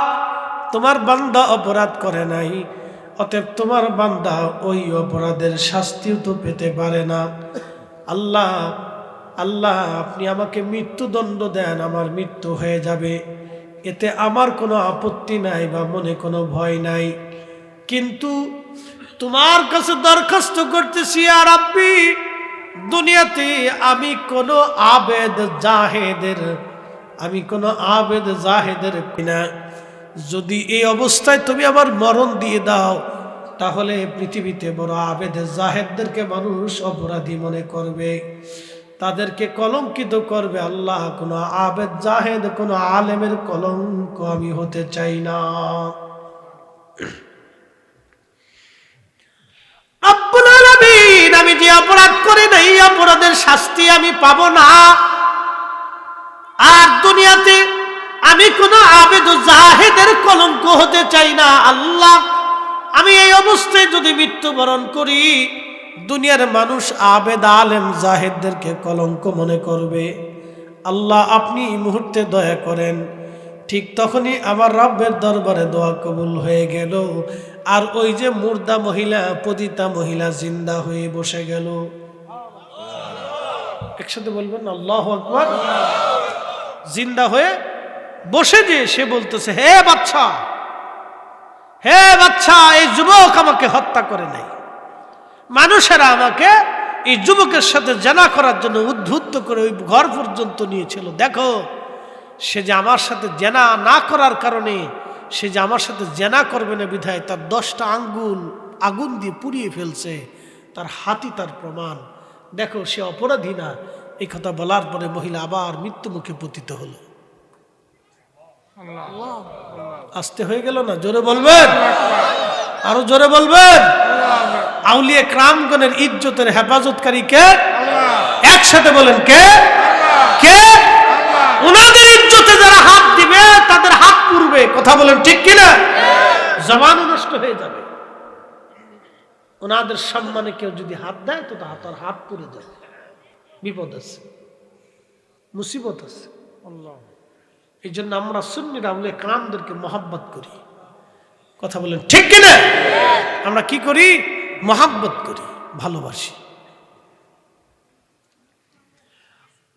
তোমার বান্দা অপরাধ করে নাই, অতএব তোমার বান্দা ওই অপরাধের শাস্তিও তো পেতে পারে না। আল্লাহ, আল্লাহ, আপনি আমাকে মৃত্যুদণ্ড দেন, আমার মৃত্যু হয়ে যাবে, এতে আমার কোনো আপত্তি নাই বা মনে কোনো ভয় নাই। কিন্তু তোমার কাছে দরখাস্ত করতেছি, আর রাব্বি, দুনিয়াতে আমি কোনো আবেদ জাহেদের কিনা, যদি এই অবস্থায় তুমি আমার মরণ দিয়ে দাও, তাহলে পৃথিবীতে বড় আবেদ জাহেদদেরকে মানুষ অপরাধী মনে করবে, তাদেরকে কলঙ্কিত করবে। আল্লাহ, কোনো আবেদ জাহেদ, কোনো আলেমের কলঙ্ক আমি হতে চাই না। রব্বুল আলামিন, আমি যে অপরাধ করি না, এই অপরাধের শাস্তি আমি পাবো না। আর দুনিয়াতে আমি কোনো আবেদ জাহেদের কলঙ্ক হতে চাই না। আল্লাহ, আমি এই অবস্থায় যদি মৃত্যুবরণ করি, দুনিয়ার মানুষ আবেদ আলেম জাহেদদেরকে কলঙ্ক মনে করবে। আল্লাহ, আপনি এই মুহূর্তে দয়া করেন। ঠিক তখনই আমার রব্বের দরবারে দোয়া কবুল হয়ে গেল, আর ওই যে মুর্দা মহিলা, পতিতা মহিলা জিন্দা হয়ে বসে গেল। একসাথে বলবেন আল্লাহু আকবার। জিন্দা হয়ে বসে যে সে বলতেছে, হে বাচ্চা, হে বাচ্চা, এই যুবক আমাকে হত্যা করে নাই, মানুষেরা আমাকে এই যুবকের সাথে জেনা করার জন্য উদ্ধুত্ত করে ওই ঘর পর্যন্ত নিয়েছিল। দেখো, সে যে আমার সাথে জেনা না করার কারণে, সে যে আমার সাথে জেনা করবে না বিধায় তার 10টা আঙ্গুল আগুন দিয়ে পুড়িয়ে ফেলছে, তার হাতই তার প্রমাণ। দেখো, সে অপরাধী না। এই কথা বলার পরে মহিলা আবার মৃত্যু মুখে পতিত হলো। আসতে হয়ে গেল না? জোরে বলবেন, আরো জোরে বলবেন। আউলিয়া ক্রামগণের ইজ্জতের হেফাজতকারী কে? একসাথে বলেন, কে? কে? ওনাদের ইজ্জতে যারা হাত দিবে তাদের হাত পুড়বে। কথা বলেন ঠিক কিনা? জবানও নষ্ট হয়ে যাবে। ওনাদের সম্মানে কেউ যদি হাত দেয় তো তার হাত পুড়ে যাবে। বিপদ আছে, মুসিবত আছে। এই জন্য আমরা সুন্নিরা আউলিয়া কেরামদেরকে মহব্বত করি। কথা বলেন ঠিক কিনা? আমরা কি করি? মহব্বত করি, ভালোবাসি।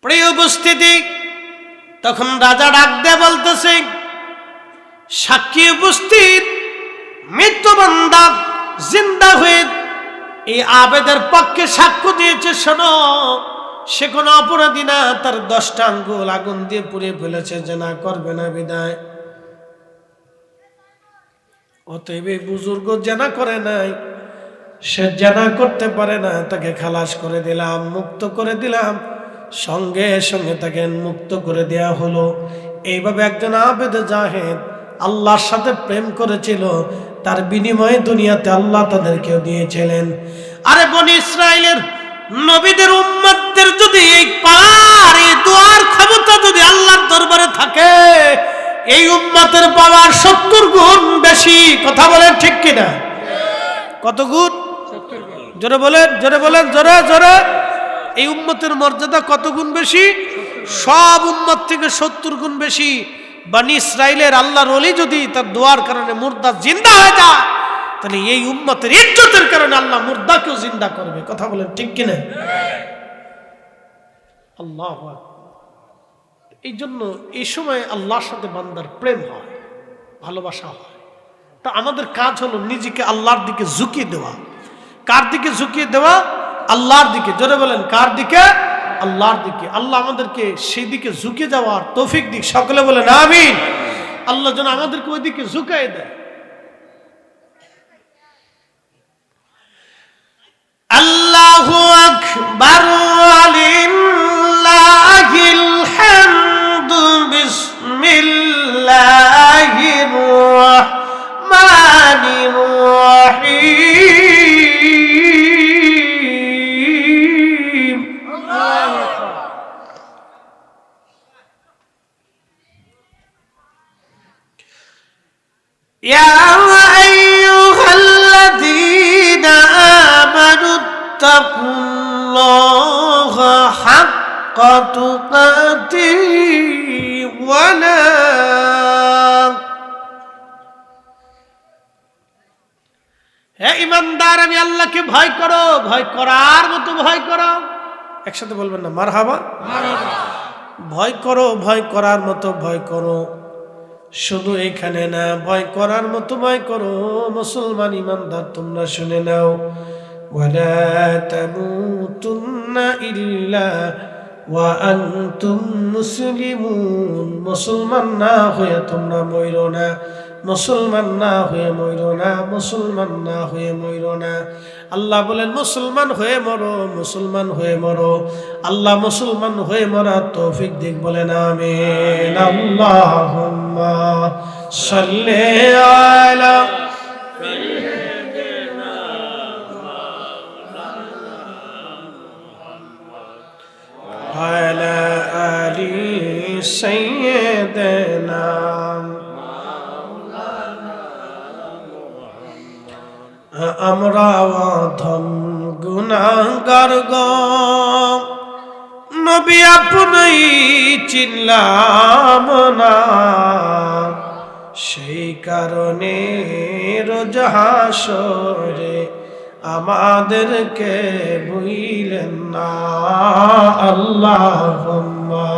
প্রিয় উপস্থিতি, তখন রাজা ডাক দিয়ে বলতেছে, সাক্ষী উপস্থিত, মৃত্যু বান্দা জিন্দা হয়ে এই আবেদের পক্ষে সাক্ষ্য দিয়েছে। শোনো, সে কোনো অপরাধী না, তার 10টা আঙ্গুল আগুন দিয়ে পুড়িয়ে ফেলেছে, জেনা করবে না বিদায়। অতএব এই বুজুর্গ জেনা করে নাই, সে জেনা করতে পারে না, তাকে খালাস করে দিলাম, মুক্ত করে দিলাম। সঙ্গে সঙ্গে তাকে মুক্ত করে দেয়া হলো। এইভাবে একজন আবেদ জাহেদ আল্লাহর সাথে প্রেম করেছিল, তার বিনিময়ে দুনিয়াতে আল্লাহ তাদেরকেও দিয়েছিলেন। আরে বনি ইসরাইলের নবীদের উম্মতদের যদি এই পাওয়ার, এই দোয়ার ক্ষমতা যদি আল্লাহর দরবারে থাকে, এই উম্মতের পাওয়ার 70 গুণ বেশি। কথা বলেন ঠিক কিনা? কত গুণ? জোরে বলেন, জোরে বলেন, জোরে জোরে। এই উম্মতের মর্যাদা কত গুণ বেশি? সব উম্মত থেকে 70 গুণ বেশি। বনি ইসরাইলের আল্লাহর ওলি যদি তার দোয়ার কারণে মুর্দা জিন্দা হয়ে যায়, তাহলে এই উম্মতের ইজ্জতের কারণে আল্লাহ মুর্দাকেও জিন্দা করবে। কথা বলেন ঠিক কিনা? আল্লাহু আকবার। এই জন্য এই সময় আল্লাহর সাথে বান্দার প্রেম হয়, ভালোবাসা হয়। তা আমাদের কাজ হলো নিজেকে আল্লাহর দিকে ঝুঁকিয়ে দেওয়া। কার দিকে ঝুঁকিয়ে দেওয়া? আল্লাহর দিকে। জোরে বলেন, কার দিকে? আল্লাহর দিকে। আল্লাহ আমাদেরকে সেই দিকে ঝুঁকে যাওয়ার তৌফিক দিক। সকলে বলেন আমিন। আল্লাহ যেন আমাদেরকে ওই দিকে ঝুঁকাই দেয়। আল্লাহু আকবার, লিল্লাহিল হামদু, বিসমিল্লাহির রাহমানির রাহিম। ইয়া আইয়ুহাল্লাযীনা আমানু ইত্তাকুল্লাহা হাক্কা তুকাতিহি ওয়ালা হে ইমানদার, আমি আল্লাহকে ভয় করো, ভয় করার মতো ভয় করো। একসাথে বলবেন না মারহাবা? ভয় করো, ভয় করার মতো ভয় করো। শুধু এখানে না, ভয় করার মতো ভয় করো। মুসলমান ইমানদার তোমরা শুনে নাও, ওয়ালা তামুতুন্না ইল্লা ওয়া আনতুম মুসলিমুন। মুসলমান না হয়ে তোমরা মরো না, মুসলমান না হয়ে মরো না, মুসলমান না হয়ে মরো না। আল্লাহ বলেন মুসলমান হয়ে মরো, মুসলমান হয়ে মরো। আল্লাহ মুসলমান হয়ে মরার তৌফিক দিক, বলেন আমিন। আল্লাহুম্মা সাল্লি আলা আলা আলি সাইয়্যিদিনা। আমরা অধম গুনাহগার গো, নবী আপনি চিনলাম না, সেই কারণে রোজ হাসরে আমাদেরকে ভুলিলেন না। আল্লাহুম্মা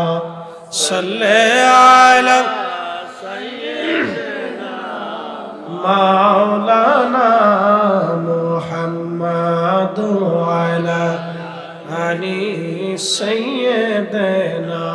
সাল্লি আলা মাওলানা মুহাম্মাদ ওয়া আলা আলি সাইয়্যিদিনা।